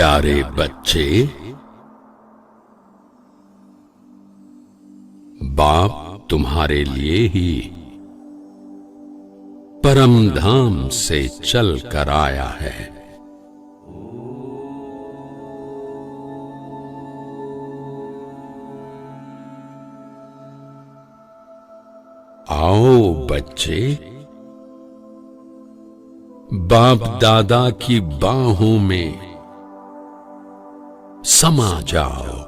प्यारे बच्चे, बाप तुम्हारे लिए ही परम धाम से चल कर आया है। आओ बच्चे, बाप दादा की बाहों में समा जाओ।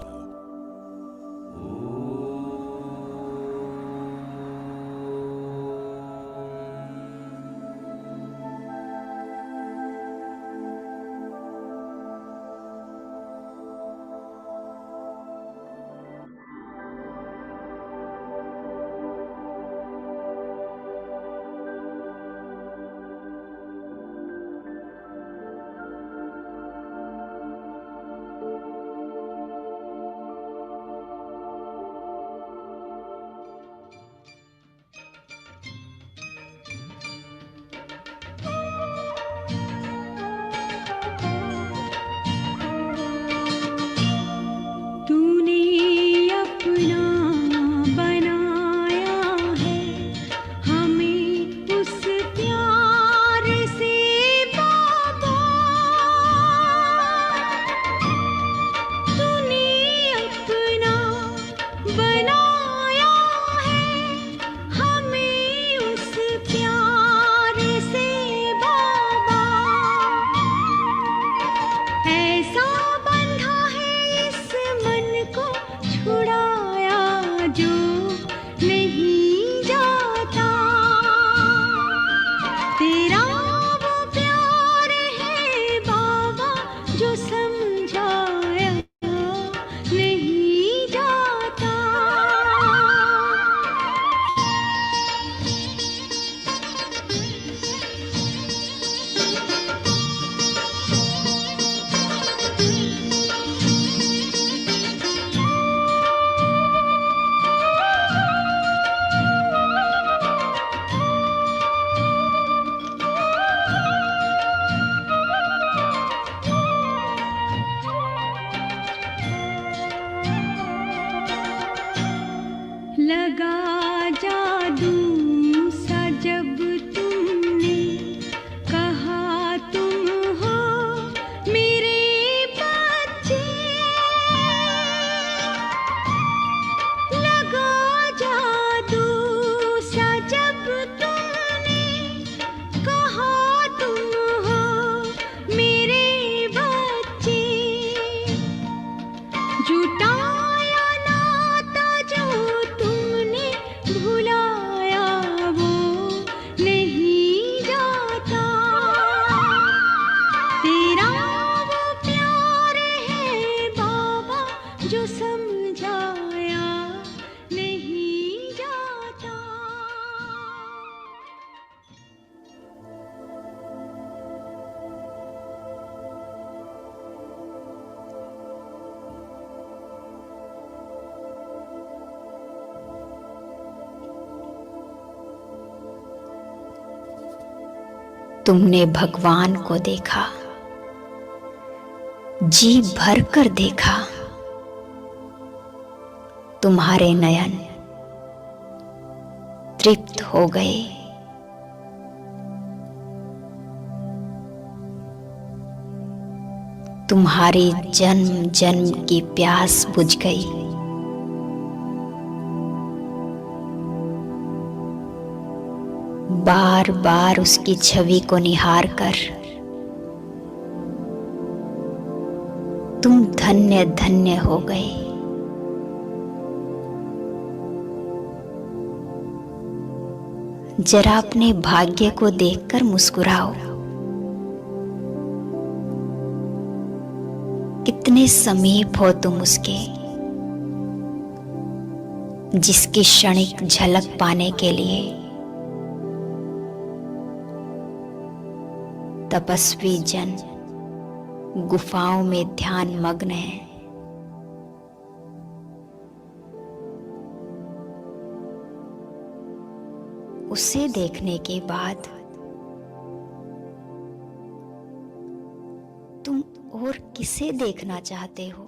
तुमने भगवान को देखा, जी भर कर देखा, तुम्हारे नयन तृप्त हो गए। तुम्हारी जन्म जन्म की प्यास बुझ गई। बार बार उसकी छवि को निहार कर तुम धन्य धन्य हो गए। जरा अपने भाग्य को देखकर मुस्कुराओ। कितने समीप हो तुम उसके, जिसकी क्षणिक झलक पाने के लिए तपस्वी जन गुफाओं में ध्यान मग्न है। उसे देखने के बाद तुम और किसे देखना चाहते हो?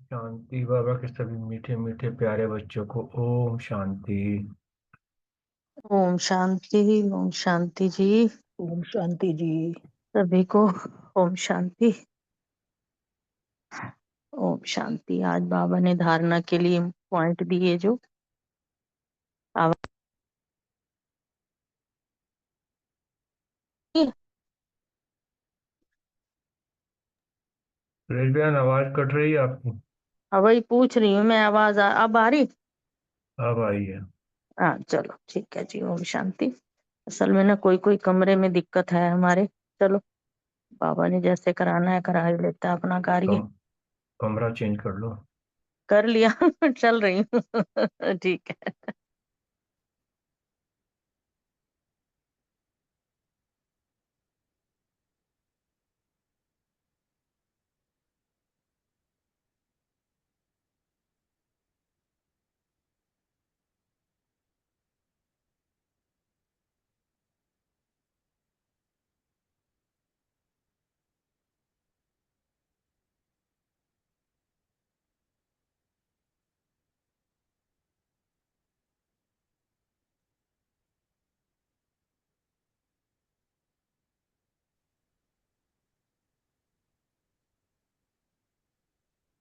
शांति। बाबा के सभी मीठे मीठे प्यारे बच्चों को ओम शांति। ओम शांति। ओम शांति जी। ओम शांति जी। सभी को ओम शांति। ओम शांति। आज बाबा ने धारणा के लिए पॉइंट दिए जो आवाज रेलवे आवाज कट रही है आपकी। अब वही पूछ रही हूँ मैं, आवाज अब आ रही? अब आई है। हाँ चलो ठीक है जी। ओम शांति। असल में ना कोई कोई कमरे में दिक्कत है हमारे। चलो बाबा ने जैसे कराना है करा ही लेता है अपना कार्य। कमरा चेंज कर लो। कर लिया चल रही हूँ ठीक है।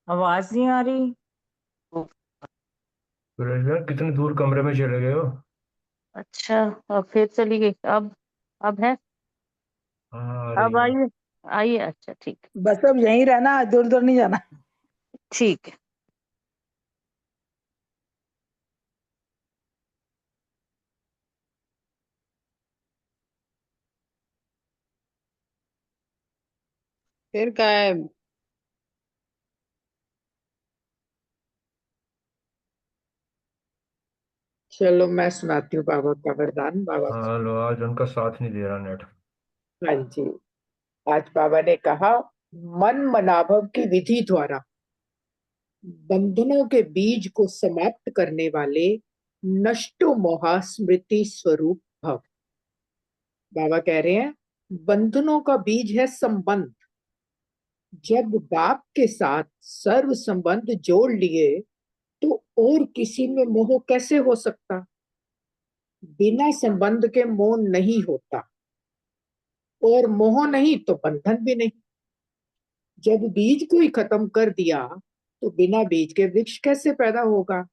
आवाज नहीं आ रही। रेलवे कितने दूर कमरे में चले गए हो? अच्छा अब फिर चली गई। अब है। हाँ, आ अब रही है। आइए। आइए अच्छा ठीक। बस अब यहीं रहना, दूर दूर नहीं जाना। ठीक है। फिर गायब। चलो मैं सुनाती हूँ बाबा का वरदान। बाबा हाँ लो, आज उनका साथ नहीं दे रहा नेट। हाँ जी। आज बाबा ने कहा, मन मनाभव की विधि द्वारा बंधनों के बीज को समाप्त करने वाले नष्टो मोहा स्मृति स्वरूप भव। बाबा कह रहे हैं, बंधनों का बीज है संबंध। जब बाप के साथ सर्व संबंध जोड़ लिए तो और किसी में मोह कैसे हो सकता। बिना संबंध के मोह नहीं होता, और मोह नहीं तो बंधन भी नहीं। जब बीज को ही खत्म कर दिया तो बिना बीज के वृक्ष कैसे पैदा होगा।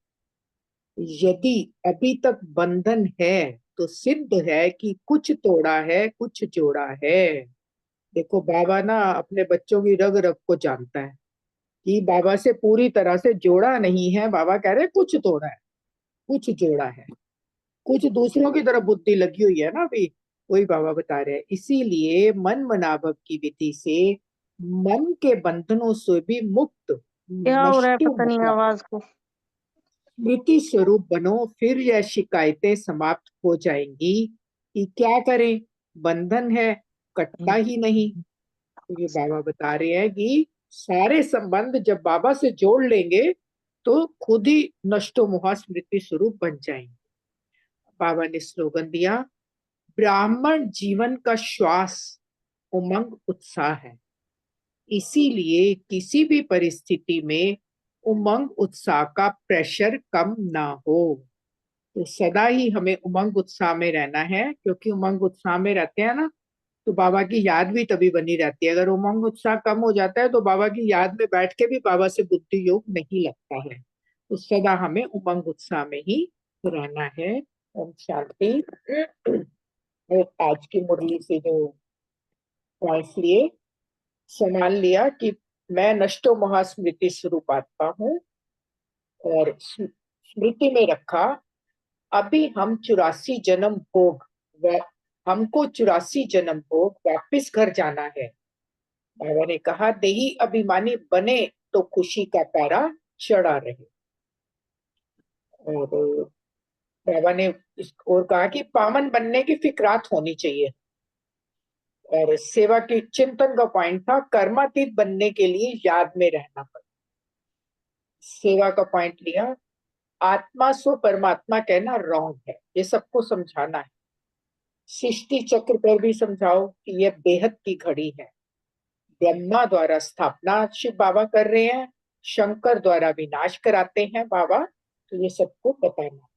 यदि अभी तक बंधन है तो सिद्ध है कि कुछ तोड़ा है कुछ जोड़ा है। देखो बाबा ना अपने बच्चों की रग रग को जानता है कि बाबा से पूरी तरह से जोड़ा नहीं है। बाबा कह रहे कुछ तोड़ा है कुछ जोड़ा है, कुछ दूसरों की तरफ बुद्धि लगी हुई है ना अभी, वही बाबा बता रहे हैं। इसीलिए मन मनाभव की विधि से मन के बंधनों से भी मुक्त क्या हो रहा है नष्ट पता नहीं आवाज को। स्मृति स्वरूप बनो, फिर यह शिकायतें समाप्त हो जाएंगी कि क्या करें, बंधन है कटता ही नहीं। तो ये बाबा बता रहे हैं कि सारे संबंध जब बाबा से जोड़ लेंगे तो खुद ही नष्टो मोहा स्मृति स्वरूप बन जाएंगे। बाबा ने स्लोगन दिया, ब्राह्मण जीवन का श्वास उमंग उत्साह है। इसीलिए किसी भी परिस्थिति में उमंग उत्साह का प्रेशर कम ना हो। तो सदा ही हमें उमंग उत्साह में रहना है, क्योंकि उमंग उत्साह में रहते हैं ना तो बाबा की याद भी तभी बनी रहती है। अगर उमंग उत्साह कम हो जाता है तो बाबा की याद में बैठ के भी बाबा से बुद्धि योग नहीं लगता है। तो सदा हमें उमंग उत्साह में ही रहना है। ओम शांति। और आज की मुरली से जो पॉइंट्स लिए, संभाल लिया कि मैं नष्टो महास्मृति स्वरूप आत्मा हूँ, और स्मृति में रखा अभी हम 84 जन्म भोग, हमको 84 जन्म भोग वापिस घर जाना है। बाबा ने कहा, देही अभिमानी बने तो खुशी का पारा चढ़ा रहे। और बाबा ने और कहा कि पावन बनने की फिक्रात होनी चाहिए। और सेवा की चिंतन का पॉइंट था, कर्मातीत बनने के लिए याद में रहना पड़े। सेवा का पॉइंट लिया, आत्मा सो परमात्मा कहना रॉन्ग है, ये सबको समझाना है। सृष्टि चक्र पर भी समझाओ कि यह बेहद की घड़ी है। ब्रह्मा द्वारा स्थापना शिव बाबा कर रहे हैं, शंकर द्वारा विनाश कराते हैं बाबा, तो ये सबको बताना।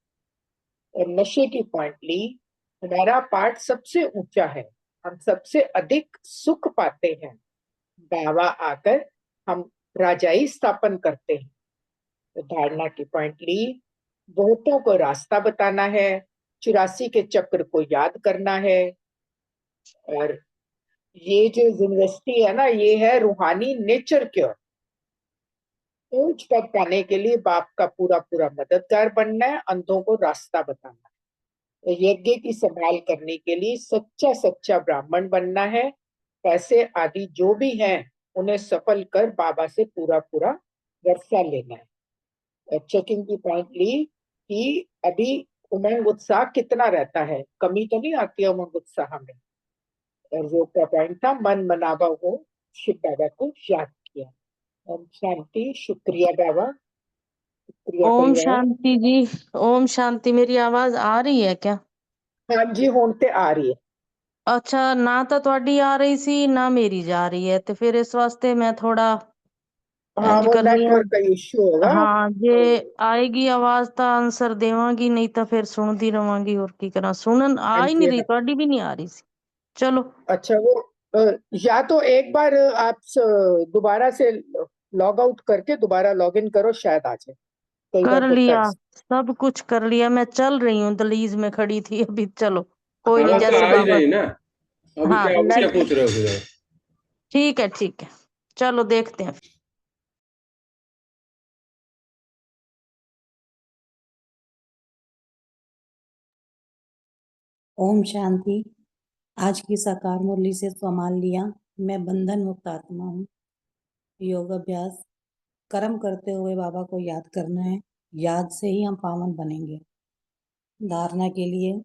और नशे की पॉइंट ली, हमारा पाठ सबसे ऊंचा है, हम सबसे अधिक सुख पाते हैं। बाबा आकर हम राजाई स्थापन करते हैं। तो धारणा की पॉइंट ली, बहुतों को रास्ता बताना है, 84 के चक्र को याद करना है। और ये जो यूनिवर्सिटी है ना, ये है रूहानी नेचर क्योर। ऊंच पद पाने के लिए बाप का पूरा पूरा मददगार बनना है, अंधों को रास्ता बताना है। तो यज्ञ की संभाल करने के लिए सच्चा सच्चा ब्राह्मण बनना है। पैसे आदि जो भी हैं उन्हें सफल कर बाबा से पूरा पूरा वर्षा लेना है। और चेकिंग की पॉइंट ली कि अभी उमंग उत्साह कितना रहता है, कमी तो नहीं आती है उमंग उत्साह में। और वो का पॉइंट था मन मनावा हो, शिव बाबा को याद किया। ओम शांति, शुक्रिया बाबा, शुक्रिया ओम परिवार। शांति जी। ओम शांति। मेरी आवाज आ रही है क्या? हाँ जी, होन ते आ रही है। अच्छा, ना तो ਤੁਹਾਡੀ आ रही सी ना मेरी जा रही है, तो फिर इस वास्ते मैं थोड़ा हाँ, इंज वो कर रही हूँ। नेटवर्क का इश्यू होगा। हाँ, जे तो आएगी आवाज तो आंसर देवांगी, नहीं तो फिर सुनती रवांगी। और की करा, सुनन आ हाँ ही जी, नहीं रही, हाँ। ਤੁਹਾਡੀ भी नहीं आ रही सी। चलो, अच्छा, वो या तो एक बार आप दोबारा से लॉग आउट करके दोबारा लॉग इन करो, शायद आ जाए। कई बार कर होता है लिया, ऐसा। सब कुछ कर लिया। मैं चल रही हूँ, दहलीज में खड़ी थी अभी। चलो, कोई नहीं, हाँ तो जैसे आ ही बाबा। रही ना। अभी हाँ, क्या क्या ठीक है, पूछ रहे हो फिर? ठीक है, ठीक है। चलो, देखते हैं। ओम शांति। आज की साकार मुरली से संभाल लिया, मैं बंधन मुक्त आत्मा हूँ। योग अभ्यास, कर्म करते हुए बाबा को याद करना है, याद से ही हम पावन बनेंगे। धारणा के लिए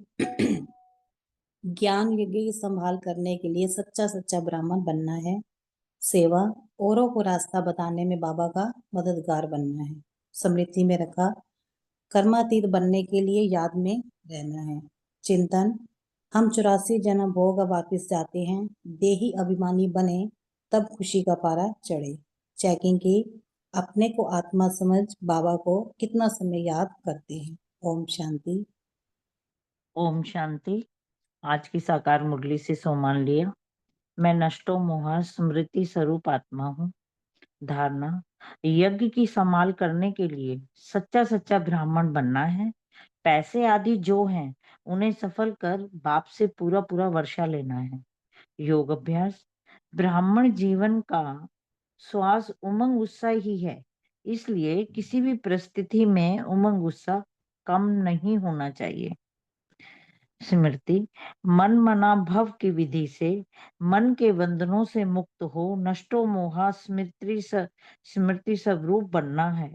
ज्ञान यज्ञ की संभाल करने के लिए सच्चा सच्चा ब्राह्मण बनना है। सेवा, औरों को रास्ता बताने में बाबा का मददगार बनना है। स्मृति में रखा, कर्मातीत बनने के लिए याद में रहना है। चिंतन, हम 84 जन्म भोग अब वापिस जाते हैं, देही अभिमानी बने तब खुशी का पारा चढ़े। चेकिंग की, अपने को आत्मा समझ बाबा को कितना समय याद करते हैं। ओम शांति। ओम शांति। आज की साकार मुरली से सोमान लिया, मैं नष्टो मोहा स्मृति स्वरूप आत्मा हूँ। धारणा, यज्ञ की संभाल करने के लिए सच्चा सच्चा ब्राह्मण बनना है। पैसे आदि जो हैं उन्हें सफल कर बाप से पूरा पूरा वर्षा लेना है। योग अभ्यास, ब्राह्मण जीवन का श्वास उमंग उत्साह ही है, इसलिए किसी भी परिस्थिति में उमंग उत्साह कम नहीं होना चाहिए। स्मृति, मन मना भव की विधि से मन के बंधनों से मुक्त हो नष्टो मोहा स्मृति स्वरूप बनना है।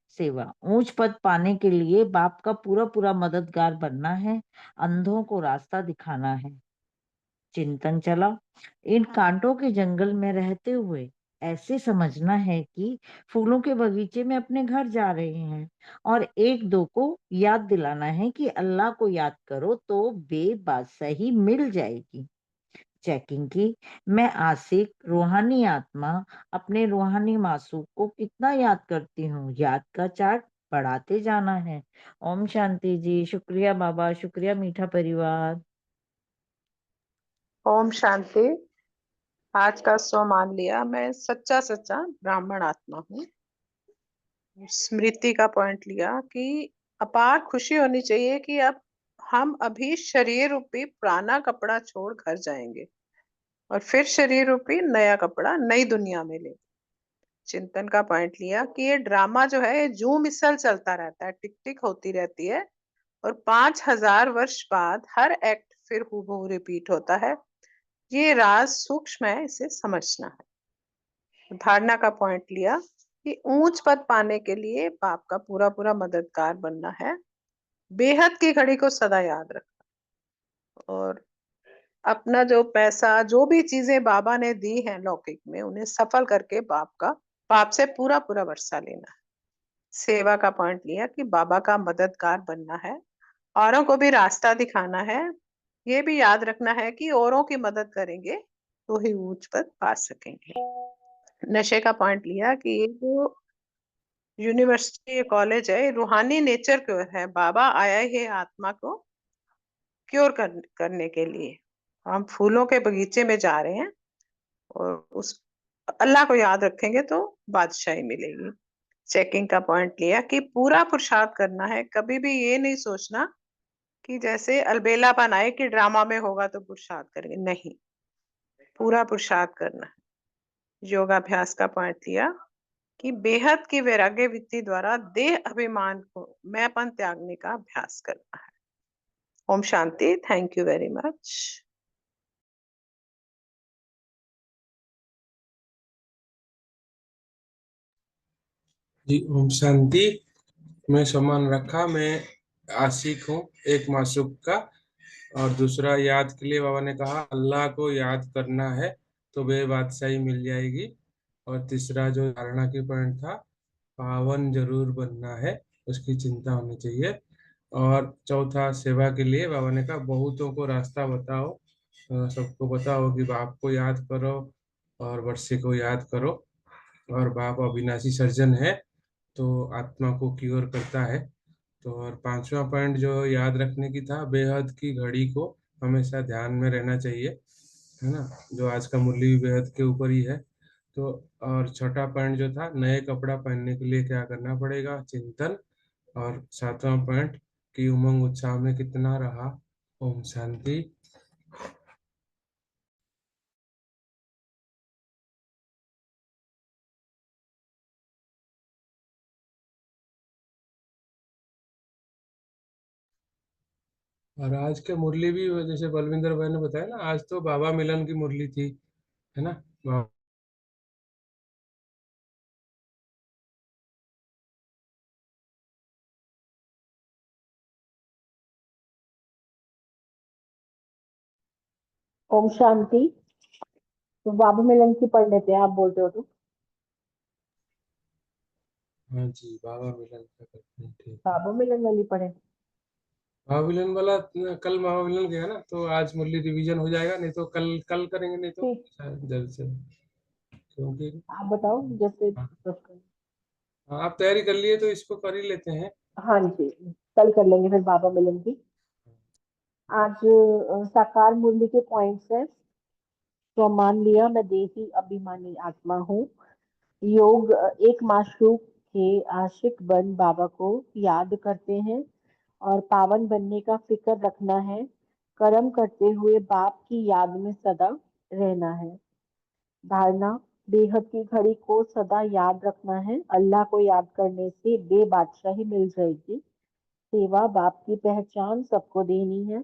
सेवा, ऊंच पद पाने के लिए बाप का पूरा पूरा मददगार बनना है, अंधों को रास्ता दिखाना है। चिंतन चला, इन कांटों के जंगल में रहते हुए ऐसे समझना है कि फूलों के बगीचे में अपने घर जा रहे हैं, और एक दो को याद दिलाना है कि अल्लाह को याद करो तो बेबादशाही मिल जाएगी। चेकिंग की, मैं आशिक रूहानी आत्मा अपने रूहानी मासूक को कितना याद करती हूँ, याद का चार्ट बढ़ाते जाना है। ओम शांति जी। शुक्रिया बाबा, शुक्रिया मीठा परिवार। ओम शांति। आज का सो मान लिया, मैं सच्चा सच्चा ब्राह्मण आत्मा हूँ। स्मृति का पॉइंट लिया कि अपार खुशी होनी चाहिए कि अब हम अभी शरीर रूपी पुराना कपड़ा छोड़ घर जाएंगे और फिर शरीर रूपी नया कपड़ा नई दुनिया में ले। चिंतन का पॉइंट लिया कि ये ड्रामा जो है ये जूम मिसल चलता रहता है, टिक टिक होती रहती है, और 5000 वर्ष बाद हर एक्ट फिर हूबहू रिपीट होता है। ये राज सूक्ष्म है, इसे समझना है। धारणा का पॉइंट लिया कि ऊंच पद पाने के लिए बाप का पूरा पूरा मददगार बनना है, बेहद की घड़ी को सदा याद रखना, और अपना जो पैसा जो भी चीजें बाबा ने दी हैं लौकिक में उन्हें सफल करके बाप से पूरा पूरा वर्षा लेना है। सेवा का पॉइंट लिया कि बाबा का मददगार बनना है, औरों को भी रास्ता दिखाना है, ये भी याद रखना है कि औरों की मदद करेंगे तो ही ऊंच पद पा सकेंगे। नशे का पॉइंट लिया कि ये जो यूनिवर्सिटी ये कॉलेज है, ये रूहानी नेचर को है। बाबा आया है आत्मा को करने के लिए। हम फूलों के बगीचे में जा रहे हैं और उस अल्लाह को याद रखेंगे तो बादशाही मिलेगी। चेकिंग का पॉइंट लिया कि पूरा पुरुषार्थ करना है, कभी भी ये नहीं सोचना कि जैसे अलबेलापन आए कि ड्रामा में होगा तो पुरुषार्थ करेंगे, नहीं, पूरा पुरुषार्थ करना है। योगाभ्यास का पॉइंट लिया कि बेहद की वैराग्य वृत्ति द्वारा देह अभिमान को मैंपन त्यागने का अभ्यास करना है। ओम शांति। Thank you very much. जी ओम शांति। मैं सम्मान रखा। मैं आशिक हूँ एक मासूक का। और दूसरा याद के लिए बाबा ने कहा अल्लाह को याद करना है तो वे बादशाही मिल जाएगी। और तीसरा जो धारणा की पॉइंट था, पावन जरूर बनना है, उसकी चिंता होनी चाहिए। और चौथा सेवा के लिए बाबा ने कहा बहुतों को रास्ता बताओ, सबको बताओ कि बाप को याद करो और वर्षे को याद करो। और बाप अविनाशी सर्जन है तो आत्मा को क्योर करता है। तो और पांचवा पॉइंट जो याद रखने की था, बेहद की घड़ी को हमेशा ध्यान में रहना चाहिए, है ना, जो आज का मुरली भी बेहद के ऊपर ही है। तो और छठा पॉइंट जो था, नए कपड़ा पहनने के लिए क्या करना पड़ेगा, चिंतन। और सातवां पॉइंट कि उमंग उत्साह में कितना रहा। ओम शांति। और आज के मुरली भी जैसे बलविंदर भाई ने बताया ना, आज तो बाबा मिलन की मुरली थी, है ना। ओम शांति। तो बाबा मिलन की पढ़ लेते हैं, आप बोलते हो तो। हाँ जी, बाबा मिलन का करते हैं, ठीक है। बाबा मिलन वाली पढ़े। बाबा मिलन वाला कल बाबा मिलन गया ना, तो आज मुरली रिवीजन हो जाएगा, नहीं तो कल कल करेंगे, नहीं तो ठीक, शायद जल्द से, क्योंकि आप बताओ जैसे। हाँ, हाँ, आप तैयारी कर लिए तो इसको कर ही लेते हैं। हाँ जी, कल कर लेंगे फिर बाबा मिलन की। आज साकार मुरली के पॉइंट्स है। तो मान लिया मैं देही अभिमानी आत्मा हूँ। योग एक माशूक के आशिक बन बाबा को याद करते हैं और पावन बनने का फिक्र रखना है। कर्म करते हुए बाप की याद में सदा रहना है। धारणा, बेहद की घड़ी को सदा याद रखना है। अल्लाह को याद करने से बेबादशाही मिल जाएगी। सेवा बाप की पहचान सबको देनी है।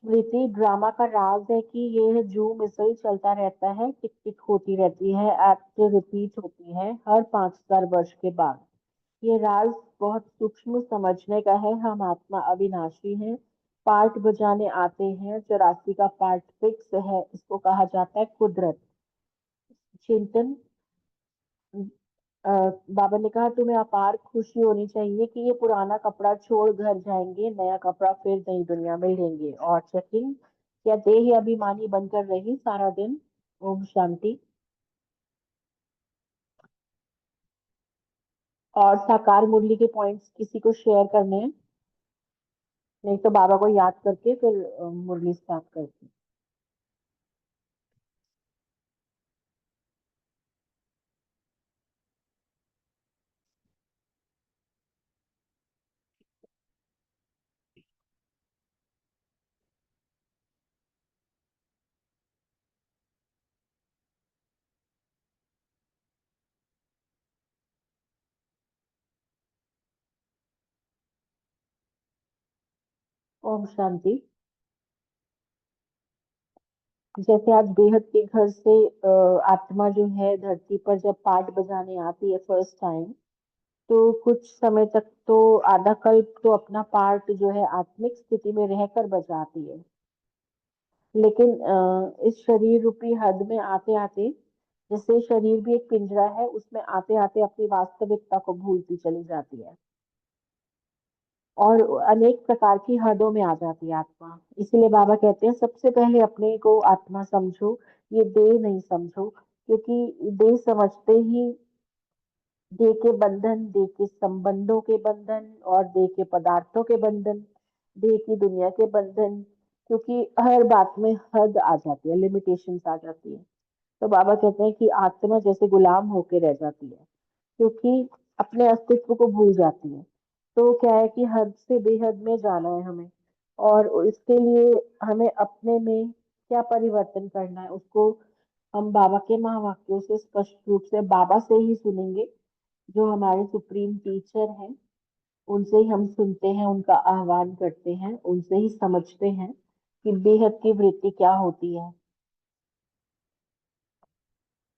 स्मृति ड्रामा का राज है कि यह जो मिसल चलता रहता है, टिक टिक होती रहती है, एक्ट रिपीट होती है हर 5,000 वर्ष के बाद। ये राज बहुत सूक्ष्म समझने का है। हम आत्मा अविनाशी हैं। पार्ट बजाने आते हैं, 84 का पार्ट फिक्स है। इसको कहा जाता है कुदरत। चिंतन, बाबा ने कहा तुम्हें अपार खुशी होनी चाहिए कि ये पुराना कपड़ा छोड़ घर जाएंगे, नया कपड़ा फिर नई दुनिया में लेंगे। और चेकिंग, क्या देह अभिमानी बनकर रही सारा दिन। ओम शांति। और साकार मुरली के पॉइंट्स किसी को शेयर करने हैं, नहीं तो बाबा को याद करके फिर मुरली स्टार्ट करते हैं। ओम शांति। जैसे आज बेहद के घर से आत्मा जो है धरती पर जब पाठ बजाने आती है फर्स्ट टाइम, तो कुछ समय तक तो आधा कल्प तो अपना पार्ट जो है आत्मिक स्थिति में रहकर बजाती है। लेकिन इस शरीर रूपी हद में आते आते, जैसे शरीर भी एक पिंजरा है, उसमें आते आते अपनी वास्तविकता को भूलती चली जाती है। और अनेक प्रकार की हदों में आ जाती है आत्मा। इसीलिए बाबा कहते हैं सबसे पहले अपने को आत्मा समझो, ये देह नहीं समझो, क्योंकि देह समझते ही देह के बंधन, देह के संबंधों के बंधन और देह के पदार्थों के बंधन, देह की दुनिया के बंधन, क्योंकि हर बात में हद आ जाती है, लिमिटेशंस आ जाती है। तो बाबा कहते हैं कि आत्मा जैसे गुलाम होके रह जाती है, क्योंकि अपने अस्तित्व को भूल जाती है। तो क्या है कि हद से बेहद में जाना है हमें, और इसके लिए हमें अपने में क्या परिवर्तन करना है, उसको हम बाबा के महावाक्यों से स्पष्ट रूप से बाबा से ही सुनेंगे, जो हमारे सुप्रीम टीचर हैं। उनसे ही हम सुनते हैं, उनका आह्वान करते हैं, उनसे ही समझते हैं कि बेहद की वृत्ति क्या होती है।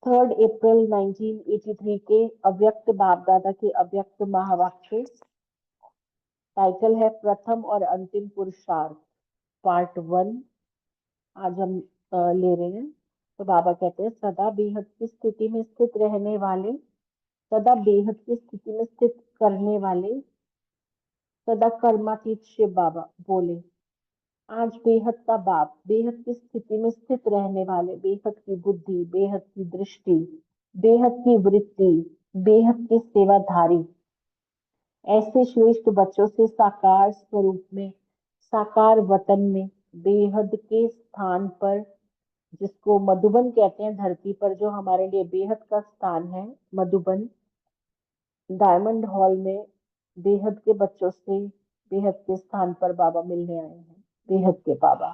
3 अप्रैल 1983 के अव्यक्त बाप दादा के अव्यक्त महावाक्य, टाइटल है प्रथम और अंतिम पुरुषार्थ, पार्ट 1 आज हम ले रहे हैं। तो बाबा कहते हैं सदा बेहद की स्थिति में स्थित रहने वाले, सदा बेहद की स्थिति में स्थित करने वाले, सदा कर्मातीत शिव बाबा बोले, आज बेहद का बाप, बेहद की स्थिति में स्थित रहने वाले, बेहद की बुद्धि, बेहद की दृष्टि, बेहद की वृत्ति, बेहद के सेवाधारी, ऐसे श्रेष्ठ बच्चों से साकार स्वरूप में, साकार वतन में, बेहद के स्थान पर, जिसको मधुबन कहते हैं, धरती पर जो हमारे लिए बेहद का स्थान है, मधुबन डायमंड हॉल में बेहद के बच्चों से बेहद के स्थान पर बाबा मिलने आए हैं, बेहद के बाबा।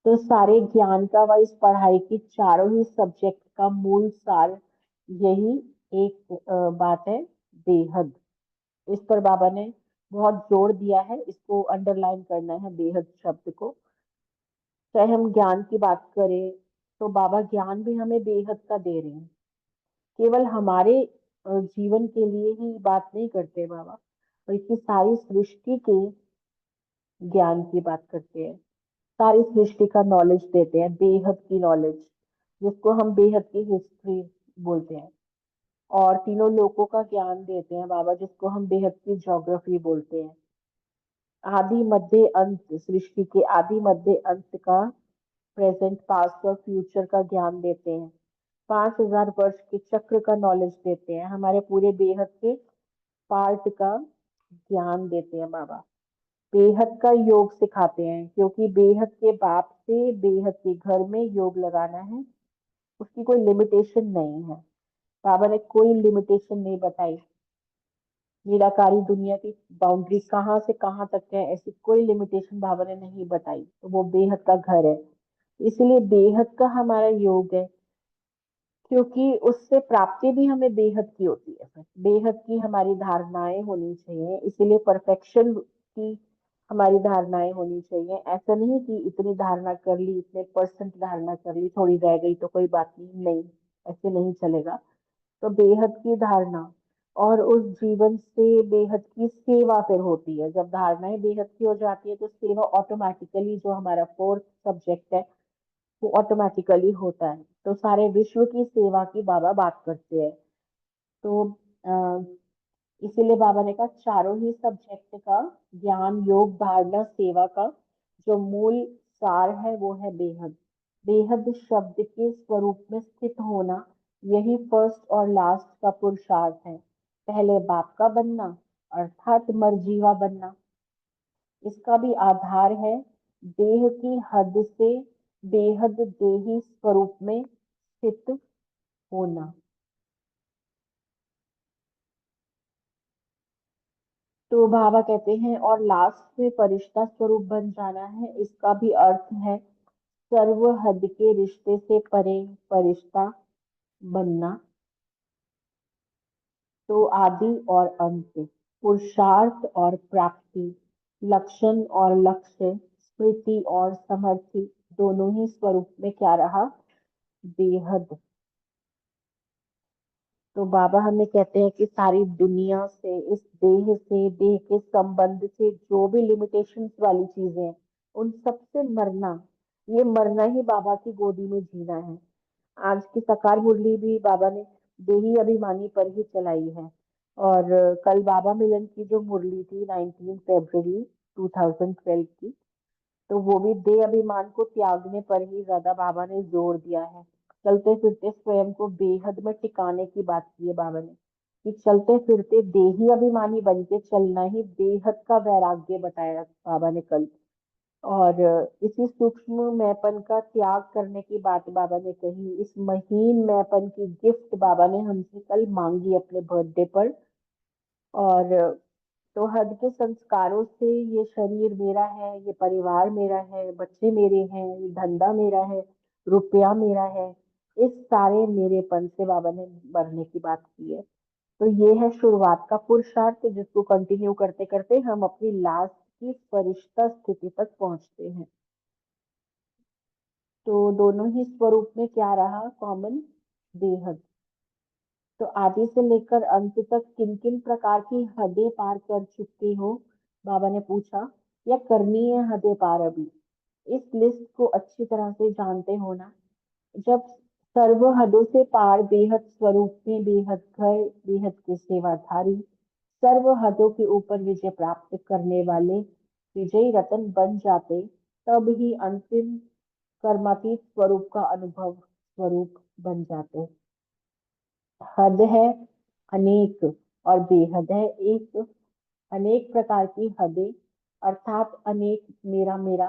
तो सारे ज्ञान का व इस पढ़ाई की चारों ही सब्जेक्ट का मूल सार यही एक बात है, बेहद। इस पर बाबा ने बहुत जोर दिया है, इसको अंडरलाइन करना है, बेहद शब्द को। चाहे हम ज्ञान की बात करें तो बाबा ज्ञान भी हमें बेहद का दे रहे हैं, केवल हमारे जीवन के लिए ही बात नहीं करते बाबा, बल्कि सारी सृष्टि के ज्ञान की बात करते हैं, सारी सृष्टि का नॉलेज देते हैं, बेहद की नॉलेज, जिसको हम बेहद की हिस्ट्री बोलते हैं। और तीनों लोकों का ज्ञान देते हैं बाबा, जिसको हम बेहद की ज्योग्राफी बोलते हैं। आदि मध्य अंत, सृष्टि के आदि मध्य अंत का, प्रेजेंट पास्ट और फ्यूचर का ज्ञान देते हैं। 5000 वर्ष के चक्र का नॉलेज देते हैं, हमारे पूरे बेहद के पार्ट का ज्ञान देते हैं बाबा। बेहद का योग सिखाते हैं, क्योंकि बेहद के बाप से बेहद के घर में योग लगाना है, उसकी कोई लिमिटेशन नहीं है। बाबा ने कोई लिमिटेशन नहीं बताई, निराकारी दुनिया की बाउंड्री कहाँ से कहाँ तक है, ऐसी कोई लिमिटेशन बाबा ने नहीं बताई। तो वो बेहद का घर है, इसलिए बेहद का हमारा योग है, क्योंकि उससे प्राप्ति भी हमें बेहद की होती है। बेहद की हमारी धारणाएं होनी चाहिए, इसीलिए परफेक्शन की हमारी धारणाएं होनी चाहिए। ऐसा नहीं कि इतनी धारणा कर ली, इतने परसेंट धारणा कर ली, थोड़ी रह गई तो कोई बात नहीं, नहीं ऐसे नहीं चलेगा। तो बेहद की धारणा और उस जीवन से बेहद की सेवा फिर होती है। जब धारणाएं बेहद की हो जाती है तो सेवा ऑटोमेटिकली, जो हमारा 4th सब्जेक्ट है, वो ऑटोमेटिकली होता है। तो सारे विश्व की सेवा की बाबा बात करते हैं। तो इसीलिए बाबा ने कहा चारों ही सब्जेक्ट का ज्ञान, योग, धारणा, सेवा का जो मूल सार है वो है बेहद। बेहद शब्द के स्वरूप में स्थित होना, यही फर्स्ट और लास्ट का पुरुषार्थ है। पहले बाप का बनना अर्थात मर्जीवा बनना, इसका भी आधार है देह की हद से बेहद देही स्वरूप में स्थित होना। तो बाबा कहते हैं और लास्ट में फरिश्ता स्वरूप बन जाना है, इसका भी अर्थ है सर्व हद के रिश्ते से परे फरिश्ता बनना। तो आदि और अंत, पुरुषार्थ और प्राप्ति, लक्षण और लक्ष्य, स्मृति और समर्थि, दोनों ही स्वरूप में क्या रहा, बेहद। तो बाबा हमें कहते हैं कि सारी दुनिया से, इस देह से, देह के संबंध से जो भी लिमिटेशंस वाली चीजें हैं, उन सब से मरना, ये मरना ही बाबा की गोदी में जीना है। आज की साकार मुरली भी बाबा ने देही अभिमानी पर ही चलाई है। और कल बाबा मिलन की जो मुरली थी 19 फरवरी 2012 की, तो वो भी देह अभिमान को त्यागने पर ही ज्यादा बाबा ने जोर दिया है। चलते फिरते स्वयं को बेहद में टिकाने की बात की है बाबा ने, कि चलते फिरते देही अभिमानी बन के चलना ही बेहद का वैराग्य बताया बाबा ने कल। और इसी सूक्ष्म मैंपन का त्याग करने की बात बाबा ने कही। इस महीन मैंपन की गिफ्ट बाबा ने हमसे कल मांगी अपने बर्थडे पर। और तो हद के संस्कारों से ये शरीर मेरा है, ये परिवार मेरा है, बच्चे मेरे हैं, ये धंधा मेरा है, रुपया मेरा है, इस सारे मेरेपन से बाबा ने मरने की बात की है। तो ये है शुरुआत का पुरुषार्थ, जिसको कंटिन्यू करते करते हम अपनी लास्ट की फरिश्ता स्थिति तक पहुंचते हैं। तो दोनों ही स्वरूप में क्या रहा कॉमन? बेहद। तो आदि से लेकर अंत तक किन किन प्रकार की हदें पार कर चुके हो, बाबा ने पूछा, या करनी है हदें पार अभी? इस लिस्ट को अच्छी तरह से जानते हो ना। जब सर्व हदों से पार बेहद स्वरूप में बेहद घर, बेहद के सेवाधारी, सर्व हदों के ऊपर विजय प्राप्त करने वाले विजयी रतन बन जाते, तब ही अंतिम कर्मातीत स्वरूप का अनुभव स्वरूप बन जाते। हद है अनेक और बेहद है एक। अनेक प्रकार की हदें अर्थात अनेक मेरा मेरा,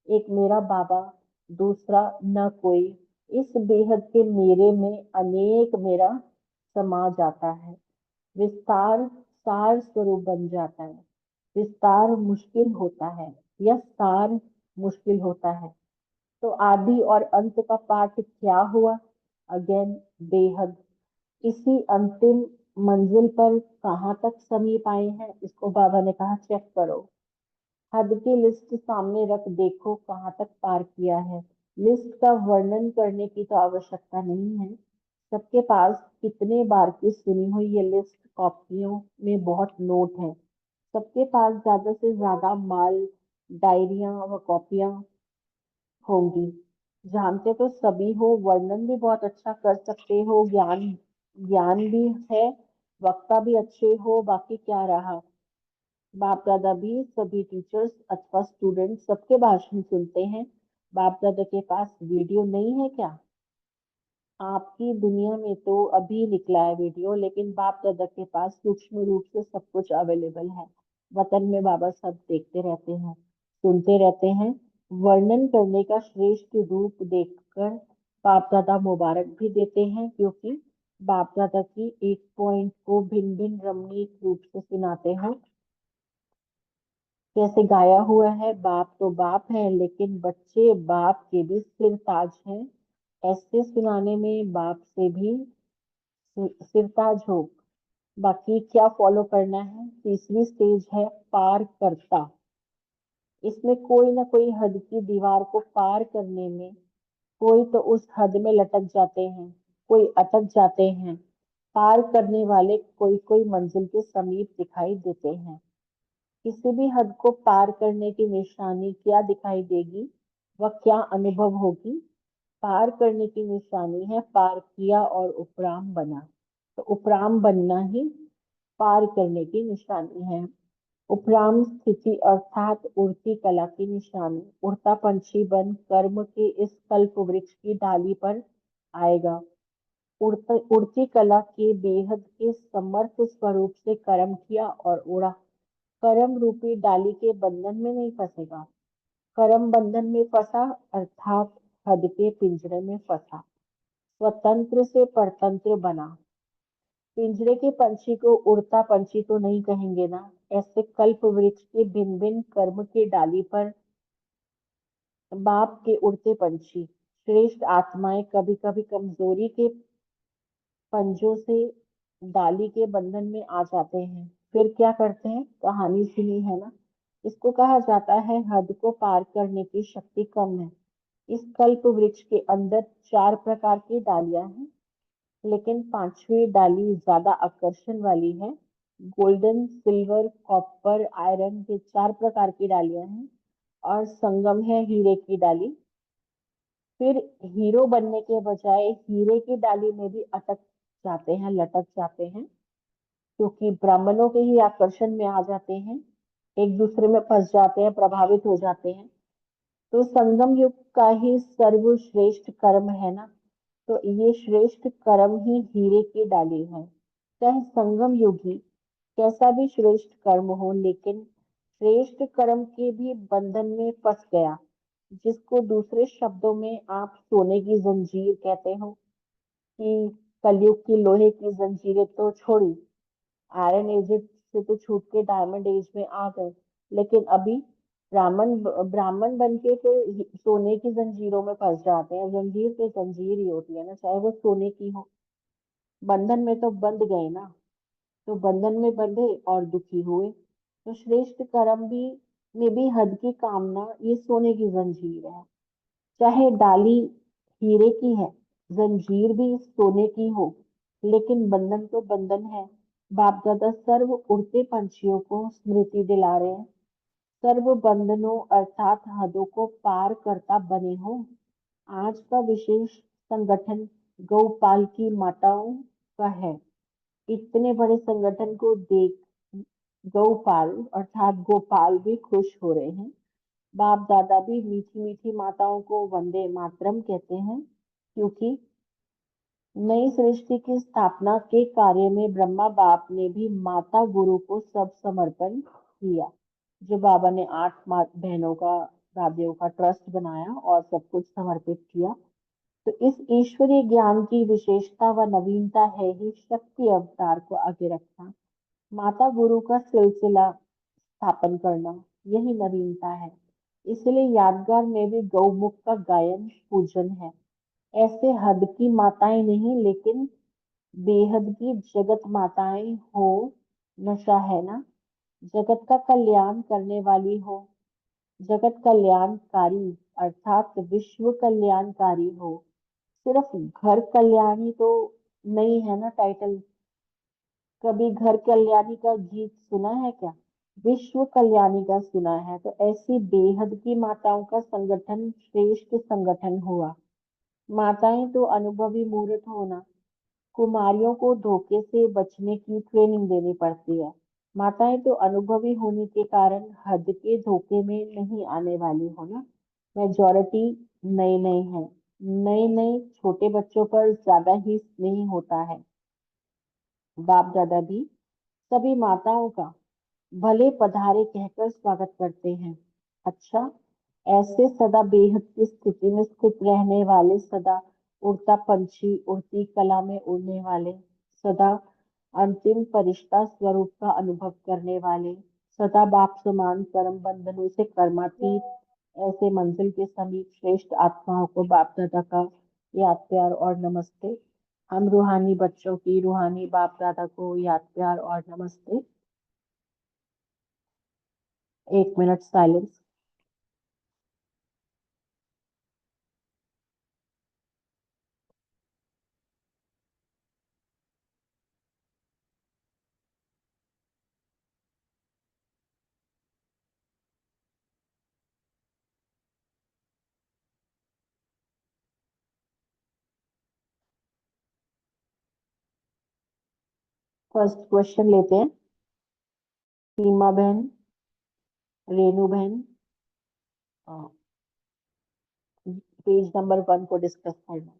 एक मेरा बाबा, दूसरा न कोई। इस बेहद के मेरे में अनेक मेरा समा जाता है। विस्तार सार स्वरूप बन जाता है। विस्तार मुश्किल होता है या सार मुश्किल होता है। तो आदि और अंत का पाठ क्या हुआ? अगेन बेहद। इसी अंतिम मंजिल पर कहाँ तक समीप आए हैं, इसको बाबा ने कहा चेक करो। हद की लिस्ट सामने रख देखो कहाँ तक पार किया है। लिस्ट का वर्णन करने की तो आवश्यकता नहीं है। सबके पास कितने बार की सुनी हुई ये लिस्ट कॉपियों में बहुत नोट है। सबके पास ज्यादा से ज्यादा माल, डायरिया व कॉपियां होंगी। जानते तो सभी हो, वर्णन भी बहुत अच्छा कर सकते हो, ज्ञान ज्ञान भी है, वक्ता भी अच्छे हो, बाकी क्या रहा? बाप दादा भी, सभी टीचर्स अथवा स्टूडेंट सबके भाषण सुनते हैं। बाप दादा के पास वीडियो नहीं है क्या? आपकी दुनिया में तो अभी निकला है वीडियो, लेकिन बाप दादा के पास सूक्ष्म रूप से सब कुछ अवेलेबल है। वतन में बाबा सब देखते रहते हैं, सुनते रहते हैं। वर्णन करने का श्रेष्ठ रूप देखकर बाप दादा मुबारक भी देते हैं, क्योंकि बाप दादा की एक पॉइंट को भिन्न भिन्न रमणीक रूप से सुनाते हो। जैसे गाया हुआ है, बाप तो बाप है लेकिन बच्चे बाप के भी सिर ताज हैं। ऐसे सुनाने में बाप से भी सिरताज हो। बाकी क्या फॉलो करना है? तीसरी स्टेज है पार करता। इसमें कोई ना कोई हद की दीवार को पार करने में कोई तो उस हद में लटक जाते हैं, कोई अटक जाते हैं। पार करने वाले कोई कोई मंजिल के समीप दिखाई देते हैं। किसी भी हद को पार करने की निशानी क्या दिखाई देगी, वह क्या अनुभव होगी? पार करने की निशानी है पार किया और उपराम बना। तो उपराम बनना ही पार करने की निशानी है। उपराम स्थिति अर्थात उड़ती कला की निशानी। उड़ता पंछी बन कर्म के इस कल्प वृक्ष की डाली पर आएगा। उड़ती कला के बेहद के समर्थ स्वरूप से कर्म किया और उड़ा। कर्म रूपी डाली के बंधन में नहीं फंसेगा। कर्म बंधन में फंसा अर्थात हद के पिंजरे में फंसा। स्वतंत्र से परतंत्र बना। पिंजरे के पंछी को उड़ता पंछी तो नहीं कहेंगे ना। ऐसे कल्प वृक्ष के भिन्न भिन्न कर्म के डाली पर बाप के उड़ते पंछी श्रेष्ठ आत्माएं कभी कभी कमजोरी के पंजों से डाली के बंधन में आ जाते हैं। फिर क्या करते हैं? कहानी सुनी है ना। इसको कहा जाता है हद को पार करने की शक्ति कम है। इस कल्प वृक्ष के अंदर 4 प्रकार की डालियां हैं, लेकिन 5वीं डाली ज्यादा आकर्षण वाली है। गोल्डन, सिल्वर, कॉपर, आयरन, ये 4 प्रकार की डालियां हैं। और संगम है हीरे की डाली। फिर हीरो बनने के बजाय हीरे की डाली में भी अटक जाते हैं, लटक जाते हैं। क्योंकि ब्राह्मणों के ही आकर्षण में आ जाते हैं, एक दूसरे में फंस जाते हैं, प्रभावित हो जाते हैं। तो संगम युग का ही सर्वश्रेष्ठ कर्म है ना, तो ये श्रेष्ठ कर्म ही हीरे की डाली है। चाहे संगम युगी कैसा भी श्रेष्ठ कर्म हो, लेकिन श्रेष्ठ कर्म के भी बंधन में फंस गया, जिसको दूसरे शब्दों में आप सोने की जंजीर कहते हो, कि कलयुग की लोहे की जंजीरें तो छोड़ी, आयरन एज से तो छूट के डायमंड एज में आ गए, लेकिन अभी ब्राह्मण बन के फिर सोने की जंजीरों में फंस जाते हैं। जंजीर तो जंजीर ही होती है ना, चाहे वो सोने की हो। बंधन में तो बंध गए ना, तो बंधन में बंधे और दुखी हुए। तो श्रेष्ठ कर्म भी में भी हद की कामना, ये सोने की जंजीर है। चाहे डाली हीरे की है, जंजीर भी सोने की हो, लेकिन बंधन तो बंधन है। बाप दादा सर्व उड़ते पंछियों को स्मृति दिला रहे हैं, सर्व बंधनों अर्थात हदों को पार करता बने हो। आज का विशेष संगठन गौपाल की माताओं का है। इतने बड़े संगठन को देख गौपाल अर्थात गोपाल भी खुश हो रहे हैं। बाप दादा भी मीठी मीठी माताओं को वंदे मातरम कहते हैं, क्योंकि नई सृष्टि की स्थापना के कार्य में ब्रह्मा बाप ने भी माता गुरु को सब समर्पण किया। जो बाबा ने 8 बहनों का, दादियों का ट्रस्ट बनाया और सब कुछ समर्पित किया। तो इस ईश्वरीय ज्ञान की विशेषता व नवीनता है ही शक्ति अवतार को आगे रखना, माता गुरु का सिलसिला स्थापन करना, यही नवीनता है। इसलिए यादगार में भी गौमुख का गायन पूजन है। ऐसे हद की माताएं नहीं, लेकिन बेहद की जगत माताएं हो, नशा है ना। जगत का कल्याण करने वाली हो, जगत कल्याणकारी अर्थात विश्व कल्याणकारी हो। सिर्फ घर कल्याणी तो नहीं है ना टाइटल। कभी घर कल्याणी का गीत सुना है क्या? विश्व कल्याणी का सुना है। तो ऐसी बेहद की माताओं का संगठन श्रेष्ठ संगठन हुआ। माताएं तो अनुभवी मूर्त होना, कुमारियों को धोखे से बचने की ट्रेनिंग देनी पड़ती है। माताएं तो अनुभवी होने के कारण हद के धोखे में नहीं आने वाली हो ना। मेजॉरिटी नए नए हैं, नए नए छोटे बच्चों पर ज्यादा ही स्नेह होता है। बाप दादा भी सभी माताओं का भले पधारे कहकर स्वागत करते हैं। अच्छा, ऐसे सदा बेहद की स्थिति में स्थित रहने वाले, सदा उड़ता पंछी, उड़ती कला में उड़ने वाले, सदा अंतिम परिश्ता स्वरूप का अनुभव करने वाले, सदा बाप समान परम बंधनों से कर्मातीत, ऐसे मंजिल के समीप श्रेष्ठ आत्माओं को बाप दादा का याद प्यार और नमस्ते। हम रूहानी बच्चों की रूहानी बाप दादा को याद प्यार और नमस्ते। 1 मिनट साइलेंस। फर्स्ट क्वेश्चन लेते हैं। सीमा बहन, रेनू बहन, पेज नंबर 1 को डिस्कस करना।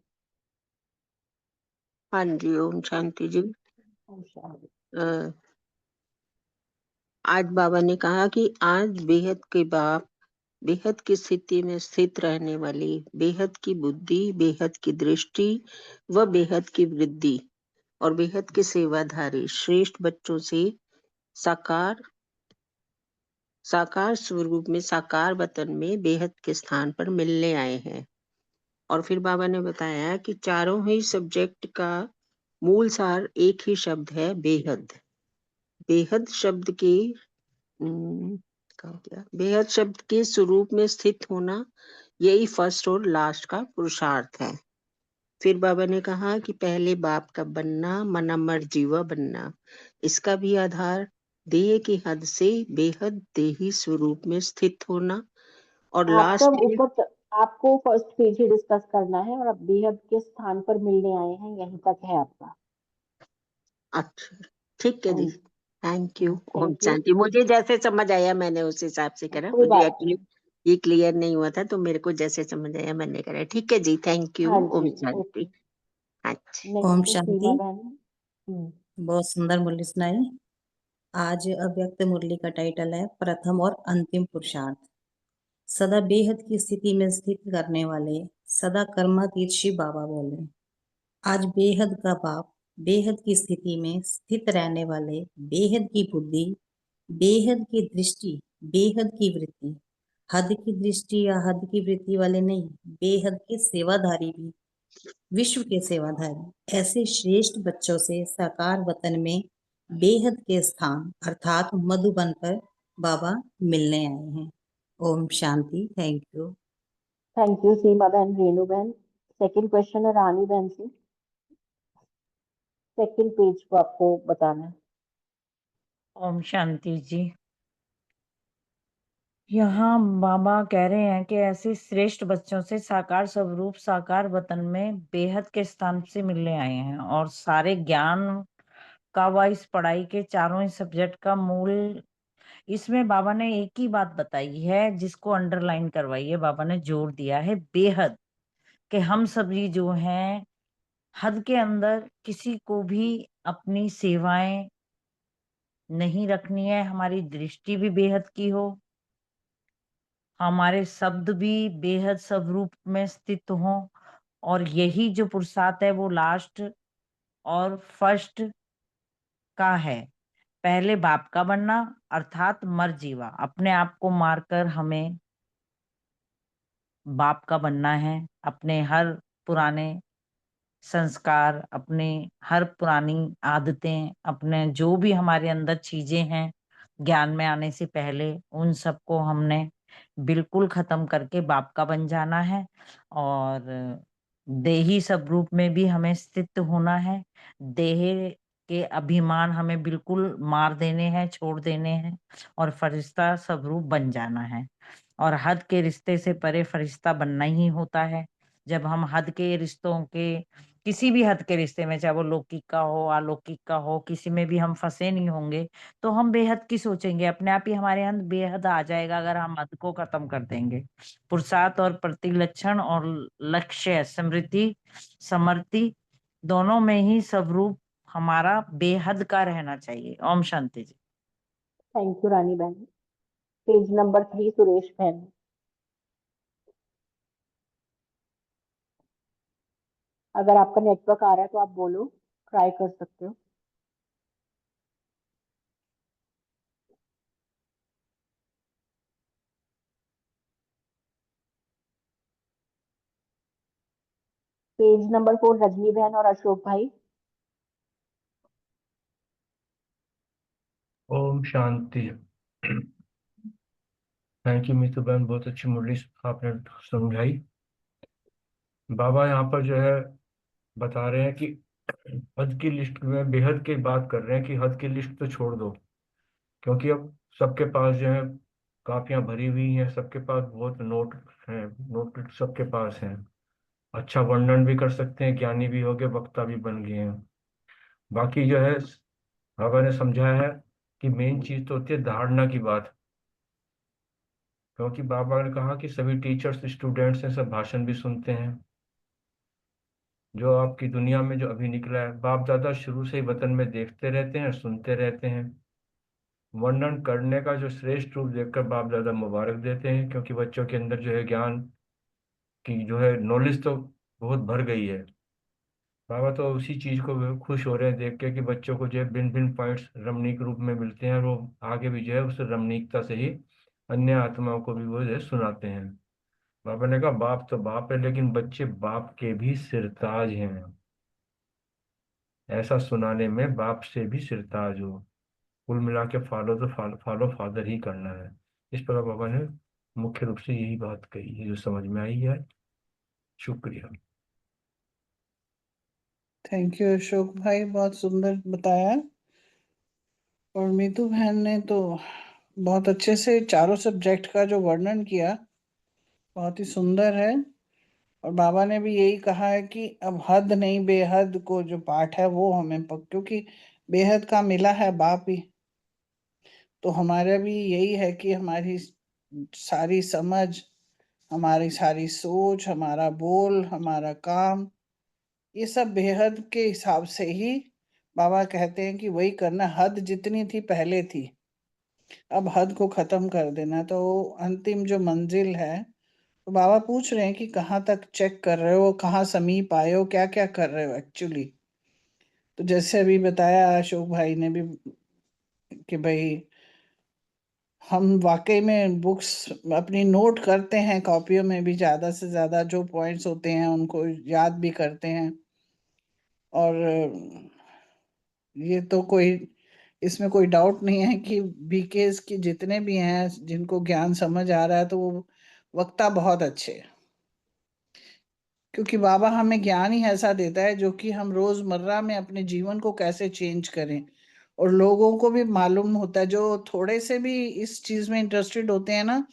हाँ जी, ओम शांति जी। ओम शांति। आज बाबा ने कहा कि आज बेहद के बाप बेहद की स्थिति में स्थित रहने वाली, बेहद की बुद्धि, बेहद की दृष्टि व बेहद की वृद्धि और बेहद के सेवाधारी श्रेष्ठ बच्चों से साकार स्वरूप में, साकार वतन में बेहद के स्थान पर मिलने आए हैं। और फिर बाबा ने बताया कि चारों ही सब्जेक्ट का मूल सार एक ही शब्द है, बेहद। बेहद शब्द के बेहद शब्द के स्वरूप में स्थित होना, यही फर्स्ट और लास्ट का पुरुषार्थ है। फिर बाबा ने कहा कि पहले बाप का बनना, मनामर जीवा बनना, इसका भी आधार देह की हद से बेहद देही स्वरूप में स्थित होना। और आपका लास्ट ऊपर आपको फर्स्ट पेज ही डिस्कस करना है, और आप बेहद के स्थान पर मिलने आए हैं, यहीं तक है आपका। अच्छा, ठीक है जी, थैंक यू। ओम थैंक यू। शांति। मुझे जैसे समझ आया मैंने उस हिसाब से करा, कोई मुझे बात एक्चुअली नहीं। ये क्लियर नहीं हुआ था, तो मेरे को जैसे समझ आया मैंने करा। ठीक है जी, थैंक यू। हाँ ओम जी, शांति। ओके। अच्छा, ओम नेक्स्ट सीमा शांति। बहन। बहुत सुंदर मुरली सुनाई। आज अव्यक्त मुरली का टाइटल है प्रथम और अंतिम पुरुषार्थ। सदा बेहद की स्थिति में स्थित करने वाले सदा कर्मातीत शिव बाबा बोले, आज बेहद का बाप बेहद की स्थिति में स्थित रहने वाले बेहद की बुद्धि, बेहद की दृष्टि, बेहद की वृत्ति, हद की दृष्टि या हद की वृत्ति वाले नहीं, बेहद के सेवाधारी भी, विश्व के सेवाधारी ऐसे श्रेष्ठ बच्चों से साकार वतन में बेहद के स्थान अर्थात मधुबन पर बाबा मिलने आए हैं। ओम शांति। Thank you. Thank you Seema बहन, रेणु बहन। सेकंड क्वेश्चन है रानी बहन से। सेकंड पेज को आपको बताना है। ओम शांति जी। यहाँ बाबा कह रहे हैं कि ऐसे श्रेष्ठ बच्चों से साकार स्वरूप साकार वतन में बेहद के स्थान से मिलने आए हैं, और सारे ज्ञान का व इस पढ़ाई के चारों ही सब्जेक्ट का मूल, इसमें बाबा ने एक ही बात बताई है जिसको अंडरलाइन करवाई है, बाबा ने जोर दिया है बेहद, कि हम सभी जो हैं हद के अंदर किसी को भी अपनी सेवाएं नहीं रखनी है, हमारी दृष्टि भी बेहद की हो, हमारे शब्द भी बेहद स्वरूप में स्थित हों, और यही जो पुरुषार्थ है वो लास्ट और फर्स्ट का है। पहले बाप का बनना अर्थात मर जीवा, अपने आप को मारकर हमें बाप का बनना है, अपने हर पुराने संस्कार, अपने हर पुरानी आदतें, अपने जो भी हमारे अंदर चीजें हैं ज्ञान में आने से पहले, उन सबको हमने बिल्कुल खत्म करके बाप का बन जाना है, और देही स्वरूप में भी हमें स्थित होना है। देह के अभिमान हमें बिल्कुल मार देने हैं, छोड़ देने हैं, और फरिश्ता स्वरूप बन जाना है। और हद के रिश्ते से परे फरिश्ता बनना ही होता है। जब हम हद के रिश्तों के, किसी भी हद के रिश्ते में, चाहे वो लौकिक का हो अलौकिक का हो, किसी में भी हम फंसे नहीं होंगे, तो हम बेहद की सोचेंगे, अपने आप ही हमारे अंदर बेहद आ जाएगा अगर हम हद को खत्म कर देंगे। पुरुषार्थ और प्रतिलक्षण और लक्ष्य स्मृति समृद्धि दोनों में ही स्वरूप हमारा बेहद का रहना चाहिए। ओम शांति जी। थैंक यू रानी बहन। पेज नंबर 3 सुरेश बहन। अगर आपका नेटवर्क आ रहा है तो आप बोलो, ट्राई कर सकते हो। पेज नंबर 4 रजनी बहन और अशोक भाई। ओम शांति। थैंक यू मीतू बहन, बहुत अच्छी मुरली आपने समझाई। बाबा यहाँ पर जो है बता रहे हैं कि हद की लिस्ट में बेहद की बात कर रहे हैं कि हद की लिस्ट तो छोड़ दो, क्योंकि अब सबके पास जो है कापियां भरी हुई हैं, सबके पास बहुत नोट हैं, नोट सबके पास हैं, अच्छा वर्णन भी कर सकते हैं, ज्ञानी भी हो गए, वक्ता भी बन गए हैं। बाकी जो है बाबा ने समझाया है कि मेन चीज तो होती है धारणा की बात, क्योंकि बाबा ने कहा कि सभी टीचर्स स्टूडेंट्स हैं, सब भाषण भी सुनते हैं। जो आपकी दुनिया में जो अभी निकला है, बाप दादा शुरू से ही वतन में देखते रहते हैं, सुनते रहते हैं। वर्णन करने का जो श्रेष्ठ रूप देखकर बाप दादा मुबारक देते हैं, क्योंकि बच्चों के अंदर जो है ज्ञान की जो है नॉलेज तो बहुत भर गई है। बाबा तो उसी चीज को वो खुश हो रहे हैं देख के कि बच्चों को जो है भिन्न भिन्न पॉइंट्स रमणीक रूप में मिलते हैं, और वो आगे भी जो है उस रमणीकता से ही अन्य आत्माओं को भी वो जो है सुनाते हैं। बाबा ने कहा बाप तो बाप है, लेकिन बच्चे बाप के भी सिरताज हैं। ऐसा सुनाने में बाप से भी सिरताज हो। कुल मिला के फॉलो तो फॉलो फादर ही करना है। इस पर बाबा ने मुख्य रूप से यही बात कही है जो समझ में आई है। शुक्रिया। थैंक यू अशोक भाई, बहुत सुंदर बताया। और मीतू बहन ने तो बहुत अच्छे से चारों सब्जेक्ट का जो वर्णन किया, बहुत ही सुंदर है। और बाबा ने भी यही कहा है कि अब हद नहीं बेहद को जो पाठ है वो हमें क्योंकि बेहद का मिला है बाप ही। तो हमारा भी यही है कि हमारी सारी समझ, हमारी सारी सोच, हमारा बोल, हमारा काम, ये सब बेहद के हिसाब से ही बाबा कहते हैं कि वही करना। हद जितनी थी पहले थी, अब हद को खत्म कर देना। तो अंतिम जो मंजिल है, तो बाबा पूछ रहे हैं कि कहाँ तक चेक कर रहे हो, कहाँ समीप आए हो, क्या क्या कर रहे हो एक्चुअली। तो जैसे अभी बताया अशोक भाई ने भी कि भाई हम वाकई में बुक्स अपनी नोट करते हैं, कॉपियों में भी ज्यादा से ज्यादा जो पॉइंट्स होते हैं उनको याद भी करते हैं। और ये तो कोई, इसमें कोई डाउट नहीं है कि बीकेस के जितने भी हैं जिनको ज्ञान समझ आ रहा है, तो वो वक्ता बहुत अच्छे हैं। क्योंकि बाबा हमें ज्ञान ही ऐसा देता है जो कि हम रोजमर्रा में अपने जीवन को कैसे चेंज करें। और लोगों को भी मालूम होता है, जो थोड़े से भी इस चीज में इंटरेस्टेड होते हैं ना,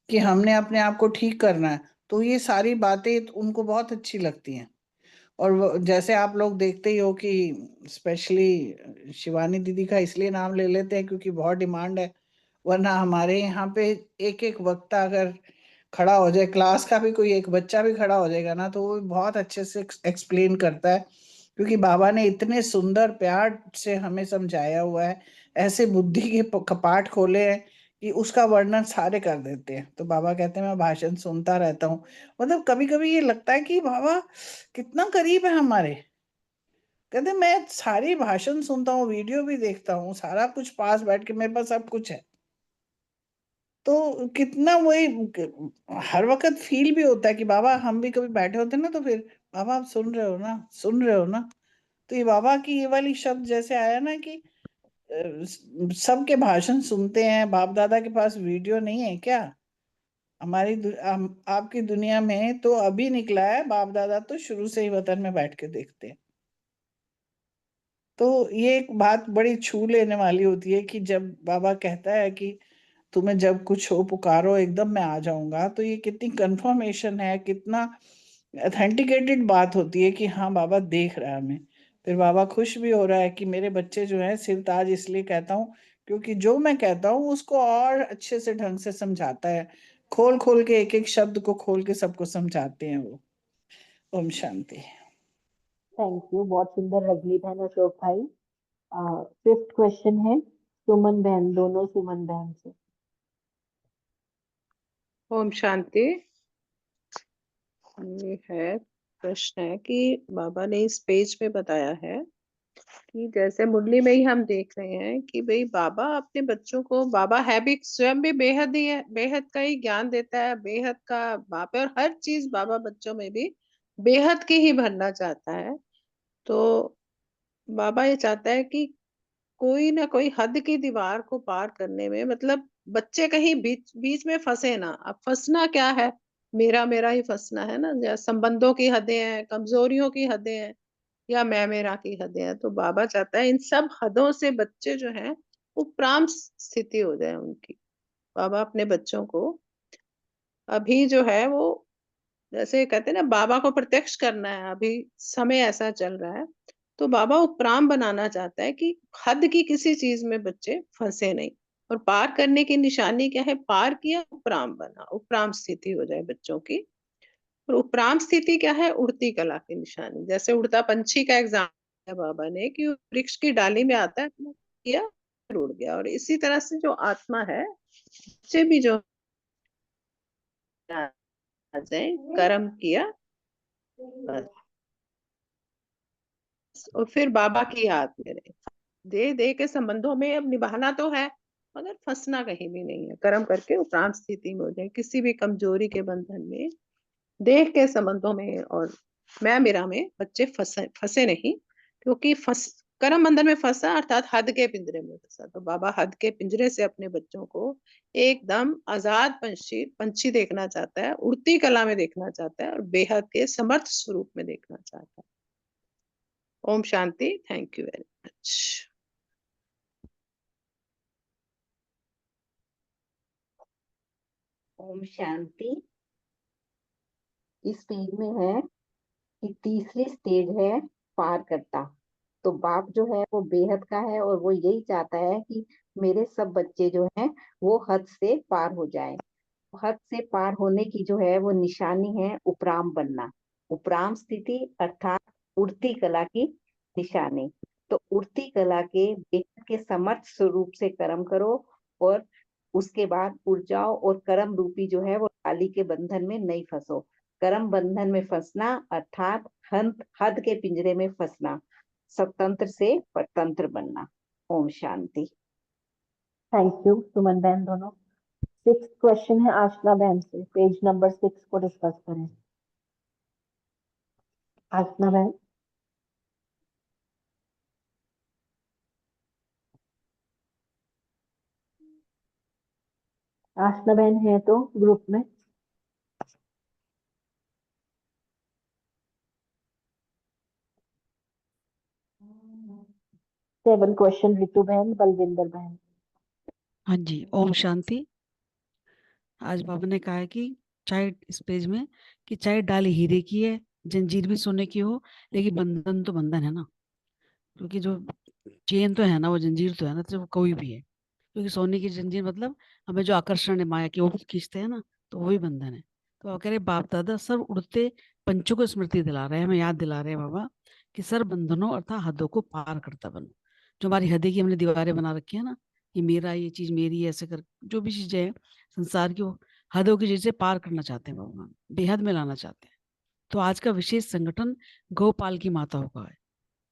कि हमने अपने आप को ठीक करना है, तो ये सारी बातें उनको बहुत अच्छी लगती हैं। और जैसे आप लोग देखते ही हो कि स्पेशली शिवानी दीदी का इसलिए नाम ले लेते हैं क्योंकि बहुत डिमांड है। वरना हमारे यहाँ पे एक एक वक्ता अगर खड़ा हो जाए, क्लास का भी कोई एक बच्चा भी खड़ा हो जाएगा ना, तो वो बहुत अच्छे से एक्सप्लेन करता है। क्योंकि बाबा ने इतने सुंदर प्यार से हमें समझाया हुआ है, ऐसे बुद्धि के कपाट खोले हैं कि उसका वर्णन सारे कर देते हैं। तो बाबा कहते हैं मैं भाषण सुनता रहता हूँ। मतलब कभी कभी ये लगता है कि बाबा कितना करीब है हमारे। कहते मैं सारी भाषण सुनता हूँ, वीडियो भी देखता हूँ, सारा कुछ पास बैठ के मेरे पास सब कुछ है। तो कितना वही हर वक्त फील भी होता है कि बाबा, हम भी कभी बैठे होते हैं ना, तो फिर बाबा आप सुन रहे हो ना, सुन रहे हो ना। तो ये बाबा की ये वाली शब्द जैसे आया ना कि सबके भाषण सुनते हैं। बाप दादा के पास वीडियो नहीं है क्या? आपकी दुनिया में तो अभी निकला है, बाप दादा तो शुरू से ही वतन में बैठ के देखते हैं। तो ये एक बात बड़ी छू लेने वाली होती है कि जब बाबा कहता है कि तुम्हें जब कुछ हो पुकारो एकदम मैं आ जाऊंगा, तो ये कितनी कंफर्मेशन है, कितना ऑथेंटिकेटेड बात होती है कि हाँ बाबा देख रहा है हमें। फिर बाबा खुश भी हो रहा है कि मेरे बच्चे जो हैं, सिरताज इसलिए कहता हूँ क्योंकि जो मैं कहता हूँ उसको और अच्छे से ढंग से समझाता है। खोल खोल के एक एक शब्द को खोल के सबको समझाते हैं वो। ओम शांति। थैंक यू, बहुत सुंदर रजनी बहन, अशोक भाई। फिफ्थ क्वेश्चन है सुमन बहन, दोनों सुमन बहन से। ओम शांति। ये है प्रश्न है कि बाबा ने इस पेज पे बताया है कि जैसे मुरली में ही हम देख रहे हैं कि भाई बाबा अपने बच्चों को, बाबा है भी स्वयं भी बेहद ही है, बेहद का ही ज्ञान देता है, बेहद का बाप है, और हर चीज बाबा बच्चों में भी बेहद की ही भरना चाहता है। तो बाबा ये चाहता है कि कोई ना कोई हद की दीवार को पार करने में, मतलब बच्चे कहीं बीच बीच में फंसे ना। अब फंसना क्या है, मेरा मेरा ही फंसना है ना, या संबंधों की हदें हैं, कमजोरियों की हदें हैं, या मैं मेरा की हदें हैं। तो बाबा चाहता है इन सब हदों से बच्चे जो हैं उपराम स्थिति हो जाए उनकी। बाबा अपने बच्चों को अभी जो है वो, जैसे कहते हैं ना, बाबा को प्रत्यक्ष करना है, अभी समय ऐसा चल रहा है। तो बाबा उपराम बनाना चाहता है कि हद की किसी चीज में बच्चे फंसे नहीं। और पार करने की निशानी क्या है, पार किया उपराम बना, उपराम स्थिति हो जाए बच्चों की। और उपराम स्थिति क्या है, उड़ती कला की निशानी। जैसे उड़ता पंछी का एग्जाम्पल है बाबा ने कि वो वृक्ष की डाली में आता है, अपना किया फिर उड़ गया। और इसी तरह से जो आत्मा है, बच्चे भी जो आ जाए, कर्म किया बस, और फिर बाबा की याद करें। दे दे के संबंधों में अब निभाना तो है, मगर फंसना कहीं भी नहीं है। कर्म करके उपरांत स्थिति में हो जाए, किसी भी कमजोरी के बंधन में, देह के संबंधों में और मैं मेरा में बच्चे फंसे फंसे नहीं। क्योंकि फंस कर्म बंधन में फंसा अर्थात हद के पिंजरे में फंसा। तो बाबा हद के पिंजरे से अपने बच्चों को एकदम आजाद पंछी पंछी देखना चाहता है, उड़ती कला में देखना चाहता है, और बेहद के समर्थ स्वरूप में देखना चाहता है। ओम शांति। Thank you very much. ओम शांति। इस पेज में है कि तीसरी स्टेज है पार करता। तो बाप जो है वो बेहद का है और वो यही चाहता है कि मेरे सब बच्चे जो हैं वो हद से पार हो जाएं। हद से पार होने की जो है वो निशानी है उपराम बनना। उपराम स्थिति अर्थात उड़ती कला की निशानी। तो उड़ती कला के बेहद के समर्थ स्वरूप से कर्म करो और उसके बाद उड़ जाओ और कर्म रूपी जो है वो डाली के बंधन में नहीं फंसो। कर्म बंधन में फंसना अर्थात हद के पिंजरे में फंसना, स्वतंत्र से परतंत्र बनना। ओम शांति। थैंक यू सुमन बहन दोनों। 6th क्वेश्चन है आशना बहन से, पेज नंबर 6 को डिस्कस करें। आशना बहन। आशना बहन है तो ग्रुप में। सेवन क्वेश्चन रितु बहन, बलविंदर बहन। हाँ जी, ओम शांति। आज बाबा ने कहा है कि चाहे इस पेज में कि चाहे डाल हीरे की है, जंजीर भी सोने की हो, लेकिन बंधन तो बंधन है ना, क्योंकि जो चेन तो है ना, वो जंजीर तो है ना, तो वो कोई भी है। क्योंकि सोने की जंजीर मतलब हमें जो आकर्षण है माया की वो भी खींचते हैं ना, तो वही बंधन है। तो आप कह रहे बाप दादा सब उड़ते पंचों को स्मृति दिला रहे हैं, हमें याद दिला रहे हैं बाबा कि सर बंधनों अर्थात हदों को पार करता बनो। जो हमारी हदें की हमने दीवारें बना रखी है ना, कि मेरा ये चीज मेरी है, ऐसे कर जो भी चीजें हैं संसार की, वो हदों की चीजें पार करना चाहते हैं भगवान, बेहद में लाना चाहते हैं। तो आज का विशेष संगठन गौपाल की माताओं का है।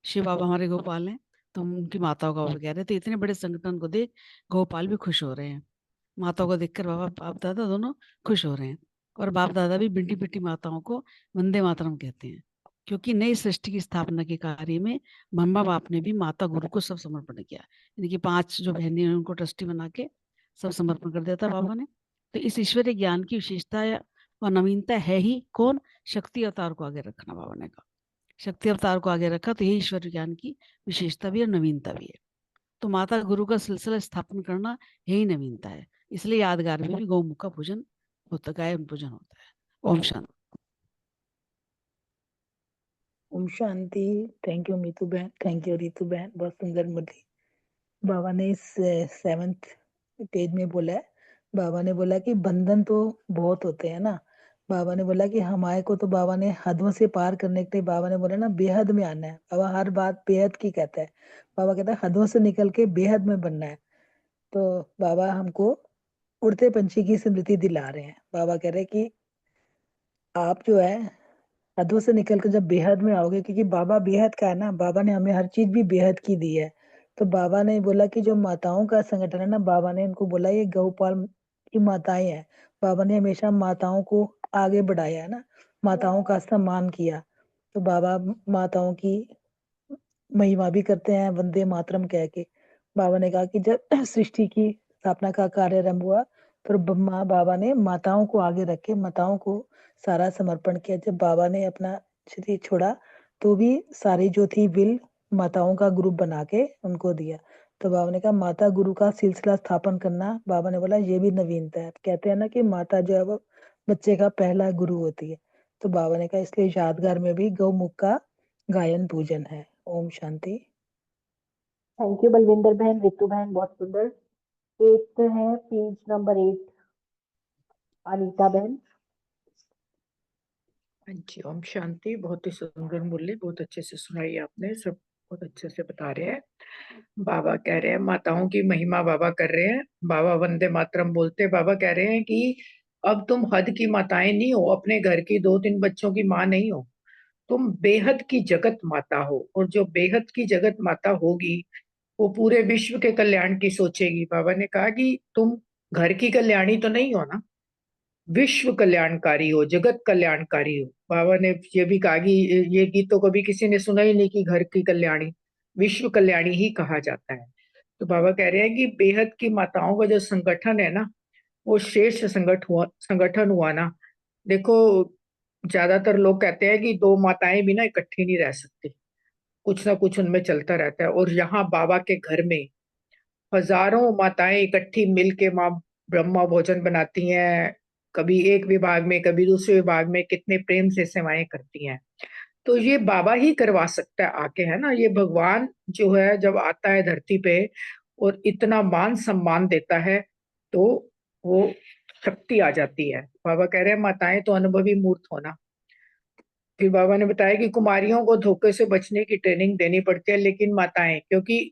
शिव बाबा हमारे गोपाल हैं, तो हम उनकी माताओं का बाबा कह रहे थे। इतने बड़े संगठन को देख गोपाल भी खुश हो रहे हैं, माताओं को देखकर बाबा बाप दादा दोनों खुश हो रहे हैं। और बाप दादा भी बिंटी बिंटी माताओं को वंदे मातरम कहते हैं, क्योंकि नई सृष्टि की स्थापना के कार्य में ब्रह्मा बाप ने भी माता गुरु को सब समर्पण किया। यानी कि 5 जो बहनें हैं उनको ट्रस्टी बना के सब समर्पण कर दिया था बाबा ने। तो इस ईश्वरीय ज्ञान की विशेषता और नवीनता है ही कौन? शक्ति अवतार को आगे रखना। बाबा ने कहा शक्ति अवतार को आगे रखा, तो यही ईश्वर ज्ञान की विशेषता भी और नवीनता भी है। तो माता गुरु का सिलसिला स्थापन करना यही नवीनता है। इसलिए यादगार में भी गौमुख का पूजन होता, गाय पूजन होता है। ओम शांति। ओम शांति। थैंक यू मीतू बहन, थैंक यू रितु बहन, बहुत सुंदर मुरली बाबा ने इस 7th पेज में बोला है। बाबा ने बोला कि बंधन तो बहुत होते हैं ना। बाबा ने बोला कि हमारे को तो बाबा ने हदों से पार करने के लिए बाबा ने बोला ना बेहद में आना है। बाबा हर बात बेहद की कहता है। बाबा कहता है हदों से निकल के बेहद में बनना है। तो बाबा हमको उड़ते पंछी की स्मृति दिला रहे हैं। बाबा कह रहे हैं कि आप जो है हदों से निकल कर जब बेहद में आओगे, क्योंकि बाबा बेहद का है ना, बाबा ने हमें हर चीज भी बेहद की दी है। तो बाबा ने बोला कि जो माताओं का संगठन है ना, बाबा ने उनको बोला ये गौपाल की माताएं हैं। बाबा ने हमेशा माताओं को आगे बढ़ाया है ना, माताओं का सम्मान किया। तो बाबा माताओं की महिमा भी करते हैं वंदे मातरम कह के। बाबा ने कहा कि जब सृष्टि की स्थापना का कार्य आरंभ हुआ तो ब्रह्मा बाबा ने माताओं को आगे रख के माताओं को सारा समर्पण किया। जब बाबा ने अपना शरीर छोड़ा तो भी सारी जो थी विल माताओं का ग्रुप बना के उनको दिया। तो बाबा ने कहा माता गुरु का सिलसिला स्थापन करना, बाबा ने बोला ये भी नवीनता है। कहते हैं ना कि माता जो है वो बच्चे का पहला गुरु होती है। तो बाबा ने कहा इसलिए यादगार में भी गौमुख का गायन पूजन है। ओम शांति। थैंक यू बलविंदर बहन, रितु बहन, बहुत सुंदर। 8th है पेज नंबर 8, अनीता बहन। हाँ जी, ओम शांति। बहुत ही सुंदर मुरली, बहुत अच्छे से सुनाई आपने, सब बहुत अच्छे से बता रहे हैं। बाबा कह रहे हैं माताओं की महिमा बाबा कर रहे हैं। बाबा वंदे मातरम बोलते बाबा कह रहे हैं कि अब तुम हद की माताएं नहीं हो, अपने घर की 2-3 बच्चों की माँ नहीं हो, तुम बेहद की जगत माता हो। और जो बेहद की जगत माता होगी वो पूरे विश्व के कल्याण की सोचेगी। बाबा ने कहा कि तुम घर की कल्याणी तो नहीं हो ना, विश्व कल्याणकारी हो, जगत कल्याणकारी हो। बाबा ने ये भी कहा कि ये गीत तो कभी किसी ने सुना ही नहीं कि घर की कल्याणी, विश्व कल्याणी ही कहा जाता है। तो बाबा कह रहे हैं कि बेहद की माताओं का जो संगठन है ना, वो श्रेष्ठ संगठन हुआ ना। देखो ज्यादातर लोग कहते हैं कि 2 माताएं भी ना इकट्ठी नहीं रह सकती, कुछ ना कुछ उनमें चलता रहता है। और यहाँ बाबा के घर में हजारों माताएं इकट्ठी मिलके माँ ब्रह्मा भोजन बनाती हैं, कभी एक विभाग में कभी दूसरे विभाग में, कितने प्रेम से सेवाएं करती हैं। तो ये बाबा ही करवा सकता है आके, है ना। ये भगवान जो है जब आता है धरती पे और इतना मान सम्मान देता है तो वो शक्ति आ जाती है। बाबा कह रहे हैं माताएं तो अनुभवी मूर्त होना। फिर बाबा ने बताया कि कुमारियों को धोखे से बचने की ट्रेनिंग देनी पड़ती है, लेकिन माताएं क्योंकि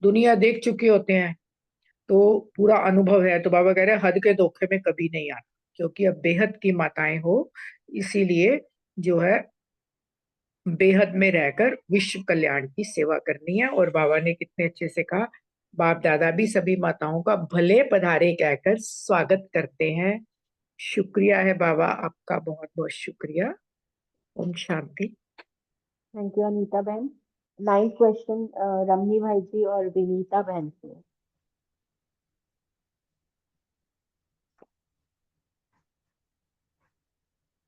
दुनिया देख चुके होते हैं तो पूरा अनुभव है, तो बाबा कह रहे हैं हद के धोखे में कभी नहीं आना, क्योंकि अब बेहद की माताएं हो, इसीलिए जो है बेहद में रहकर विश्व कल्याण की सेवा करनी है। और बाबा ने कितने अच्छे से कहा, बाप दादा भी सभी माताओं का भले पधारे कहकर स्वागत करते हैं। शुक्रिया है बाबा, आपका बहुत बहुत शुक्रिया। ओम शांति। थैंक यू अनीता बहन। 9th क्वेश्चन रमनी भाई जी और विनीता बहन से।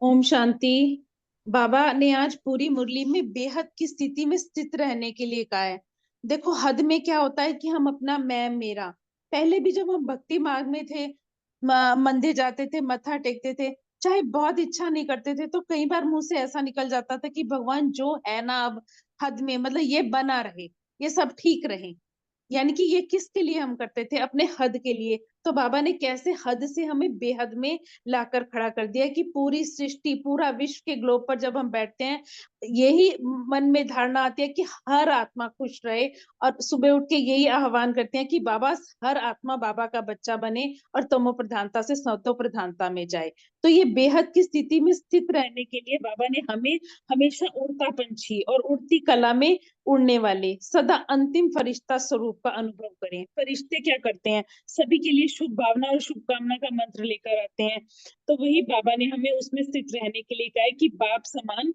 ओम शांति। बाबा ने आज पूरी मुरली में बेहद की स्थिति में स्थित रहने के लिए कहा है। देखो हद में क्या होता है कि हम अपना मैं मेरा, पहले भी जब हम भक्ति मार्ग में थे, मंदिर जाते थे, मत्था टेकते थे, चाहे बहुत इच्छा नहीं करते थे तो कई बार मुंह से ऐसा निकल जाता था कि भगवान जो है ना अब हद में, मतलब ये बना रहे, ये सब ठीक रहे। यानी कि ये किसके लिए हम करते थे? अपने हद के लिए। तो बाबा ने कैसे हद से हमें बेहद में लाकर खड़ा कर दिया कि पूरी सृष्टि, पूरा विश्व के ग्लोब पर जब हम बैठते हैं, यही मन में धारणा आती है कि हर आत्मा खुश रहे, और सुबह उठ के यही आह्वान करते हैं कि बाबा हर आत्मा बाबा का बच्चा बने और तमो प्रधानता से सतो प्रधानता में जाए। तो ये बेहद की स्थिति में स्थित रहने के लिए बाबा ने हमें हमेशा उड़ता पंछी और उड़ती कला में उड़ने वाले सदा अंतिम फरिश्ता स्वरूप का अनुभव करें। फरिश्ते क्या करते हैं? सभी के लिए शुभ भावना और शुभकामना का मंत्र लेकर आते हैं। तो वही बाबा ने हमें उसमें स्थित रहने के लिए कहा है कि बाप समान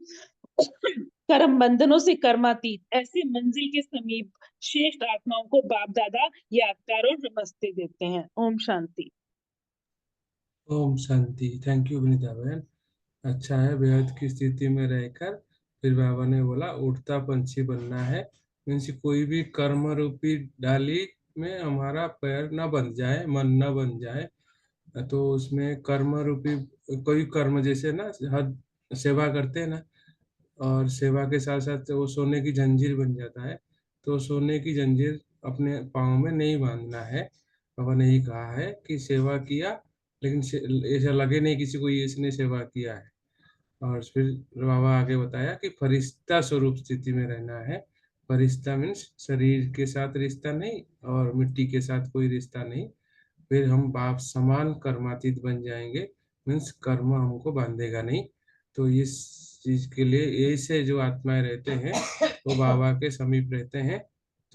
कर्म बंधनों से कर्मातीत ऐसे मंजिल के समीप श्रेष्ठ आत्माओं को बाप दादा याद प्यार और नमस्ते देते हैं। ओम शांति। ओम शांति। थैंक यू विनीता बहन। अच्छा है बेहद की स्थिति में रहकर फिर बाबा ने बोला उड़ता पंछी बनना है। मीन्स कोई भी कर्म रूपी डाली में हमारा पैर न बन जाए, मन न बन जाए। तो उसमें कर्म रूपी कोई कर्म, जैसे ना हर सेवा करते हैं ना, और सेवा के साथ साथ वो सोने की जंजीर बन जाता है, तो सोने की जंजीर अपने पाँव में नहीं बांधना है। बाबा ने यही कहा है कि सेवा किया लेकिन ऐसा लगे नहीं किसी को ये इसने सेवा किया है। और फिर बाबा आगे बताया कि फरिश्ता स्वरूप स्थिति में रहना है। फरिश्ता मीन्स शरीर के साथ रिश्ता नहीं और मिट्टी के साथ कोई रिश्ता नहीं। फिर हम बाप समान कर्मातीत बन जाएंगे, मीन्स कर्म हमको बांधेगा नहीं। तो इस चीज के लिए ऐसे जो आत्माएं रहते हैं वो बाबा के समीप रहते हैं,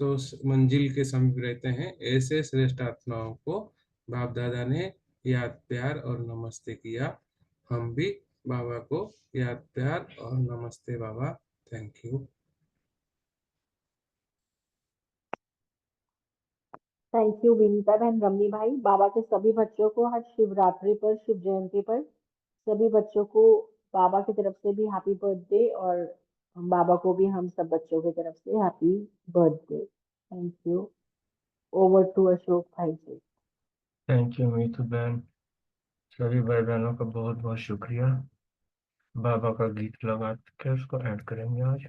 तो मंजिल के समीप रहते हैं। ऐसे श्रेष्ठ आत्माओं को बाप दादा ने याद प्यार और नमस्ते किया। हम भी बाबा को याद प्यार और नमस्ते बाबा। Thank you. Thank you Vinita बहन, रमनी भाई। बाबा के सभी बच्चों को हर शिवरात्रि पर, शिव जयंती पर सभी बच्चों को बाबा की तरफ से भी हैप्पी बर्थडे, और बाबा को भी हम सब बच्चों की तरफ से happy birthday. Thank you. Over to Ashok भाई जी। थैंक यू मीतू बहन। सभी भाई बहनों का बहुत बहुत शुक्रिया। बाबा का गीत लगा के उसको ऐड करेंगे आज।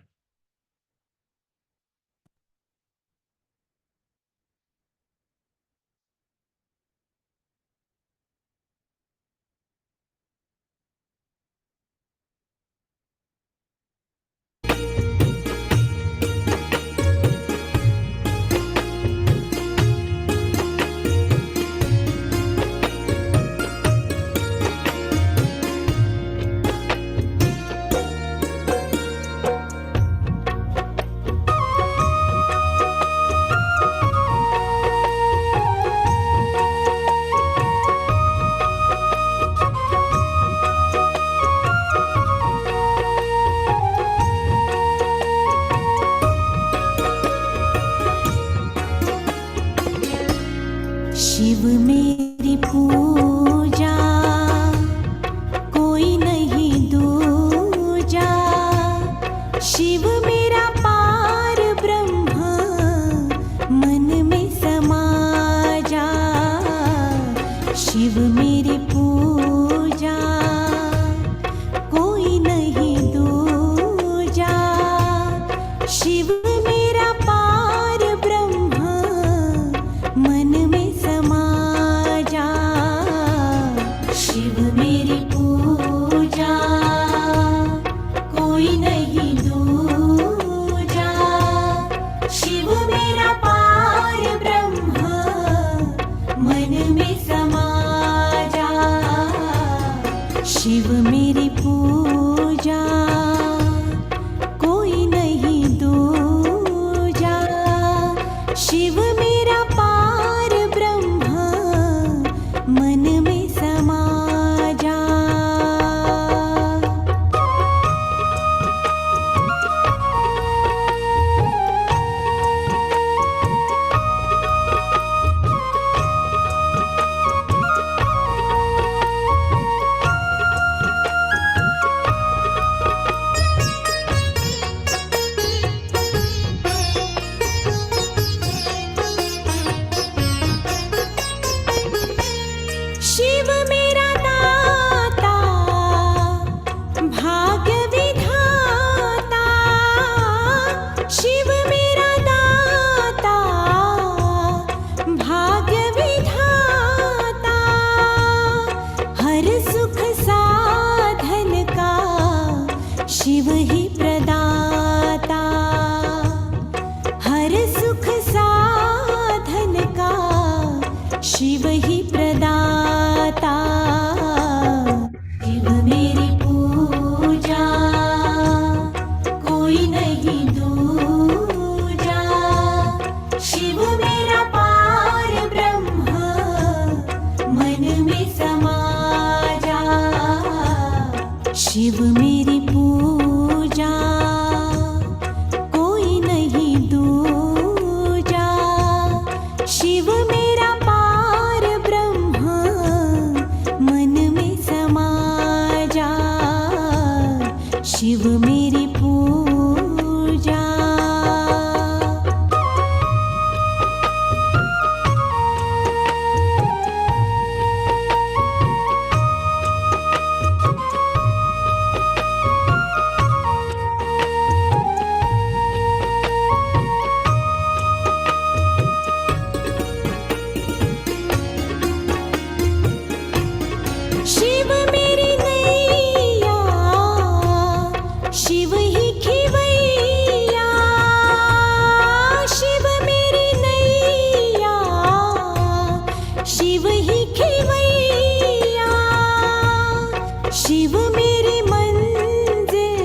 शिव मेरी पूजा कोई नहीं दूजा, शिव मेरा पार ब्रह्म मन में समा जा। शिव मेरी पूजा कोई नहीं दूजा, शिव मेरी पूजा कोई नहीं दूजा, शिव मेरा पार ब्रह्म मन में समा जा। शिव मेरा दाता भाग्य विधाता, शिव मेरा दाता भाग्य विधाता, हर सुख साधन का शिव ही प्रदाता, हर सुख साधन का शिव ही प्रदाता। शिव मेरी पूजा कोई नहीं दूजा, शिव मेरा पार ब्रह्म मन में समा जा। शिव मेरी पूजा कोई नहीं दूजा, शिव मेरा पार ब्रह्म मन में समा जा। शिव मेरी पूजा। शिव मेरी नैया शिव ही खिवैया, शिव मेरी नैया शिव ही खिवैया, शिव मेरी मंजिल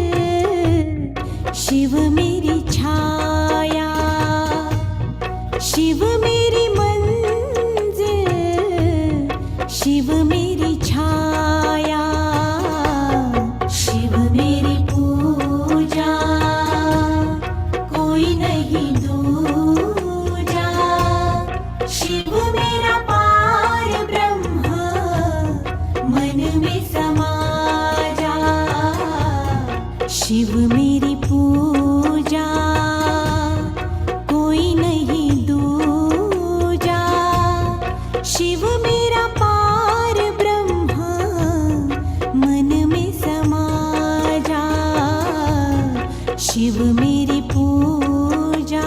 शिव मेरी छाया, शिव मेरी मंजिल शिव मेरी छाया। शिव मेरी पूजा कोई नहीं दूजा, शिव मेरा पार ब्रह्म मन में समा जा। शिव मेरी पूजा कोई नहीं दूजा, शिव मेरा पार ब्रह्म मन में समा जा। शिव मेरी पूजा।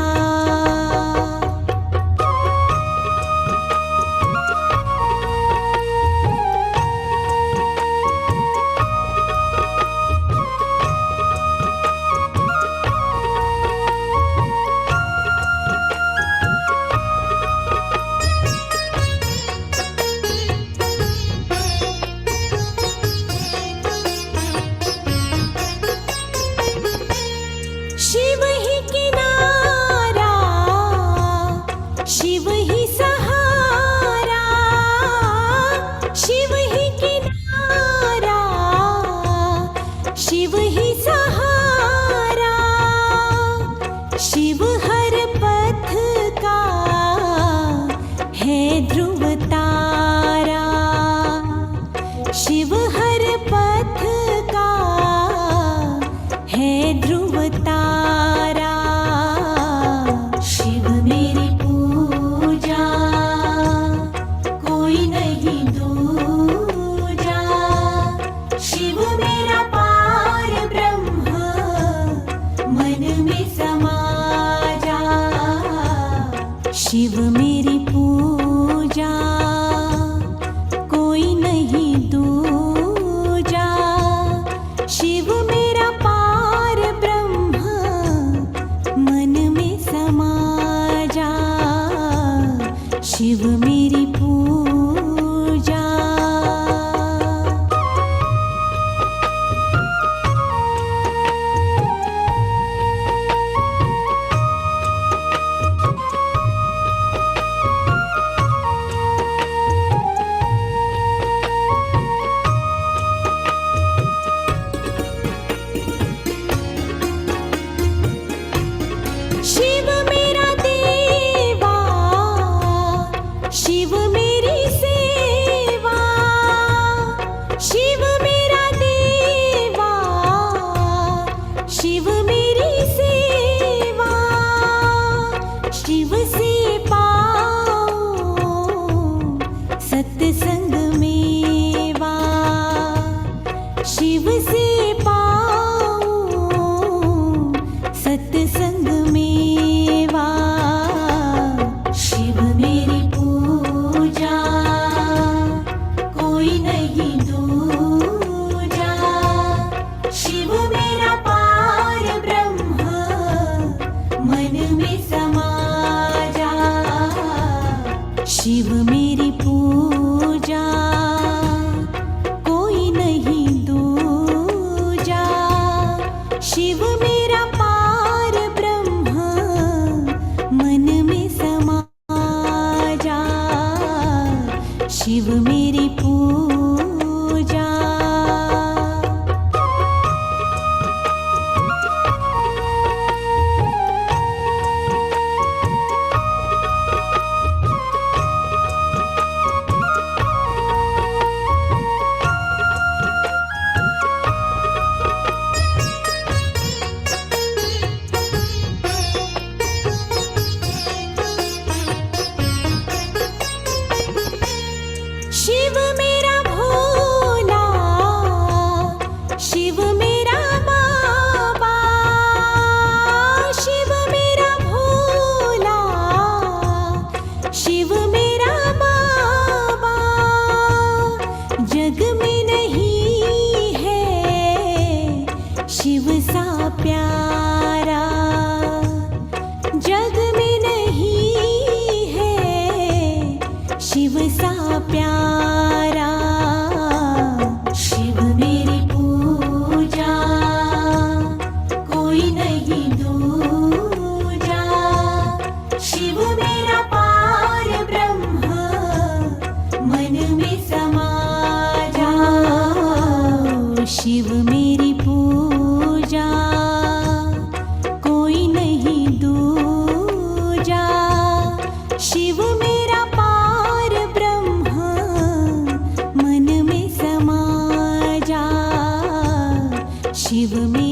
सत्संग मेवा शिव से पाऊं सत्संग मेवा शिव मेरी पूजा कोई नहीं दूजा शिव मेरा पार ब्रह्म मन में समा जा शिव मेरी पूजा कोई नहीं दूजा शिव मेरा पार ब्रह्म मन में समा जा शिव मेरी पूजा शिव मेरा भोला शिव मेरा बाबा शिव मेरा भोला शिव मेरा बाबा जग में नहीं है शिव सा प्यारा जग में नहीं है शिव सा प्यारा शिव मेरी पूजा कोई नहीं दूजा शिव मेरा पार ब्रह्म मन में समा जा शिव मेरी पूजा कोई नहीं दूजा शिव मेरा पार ब्रह्म मन में समा जा शिव में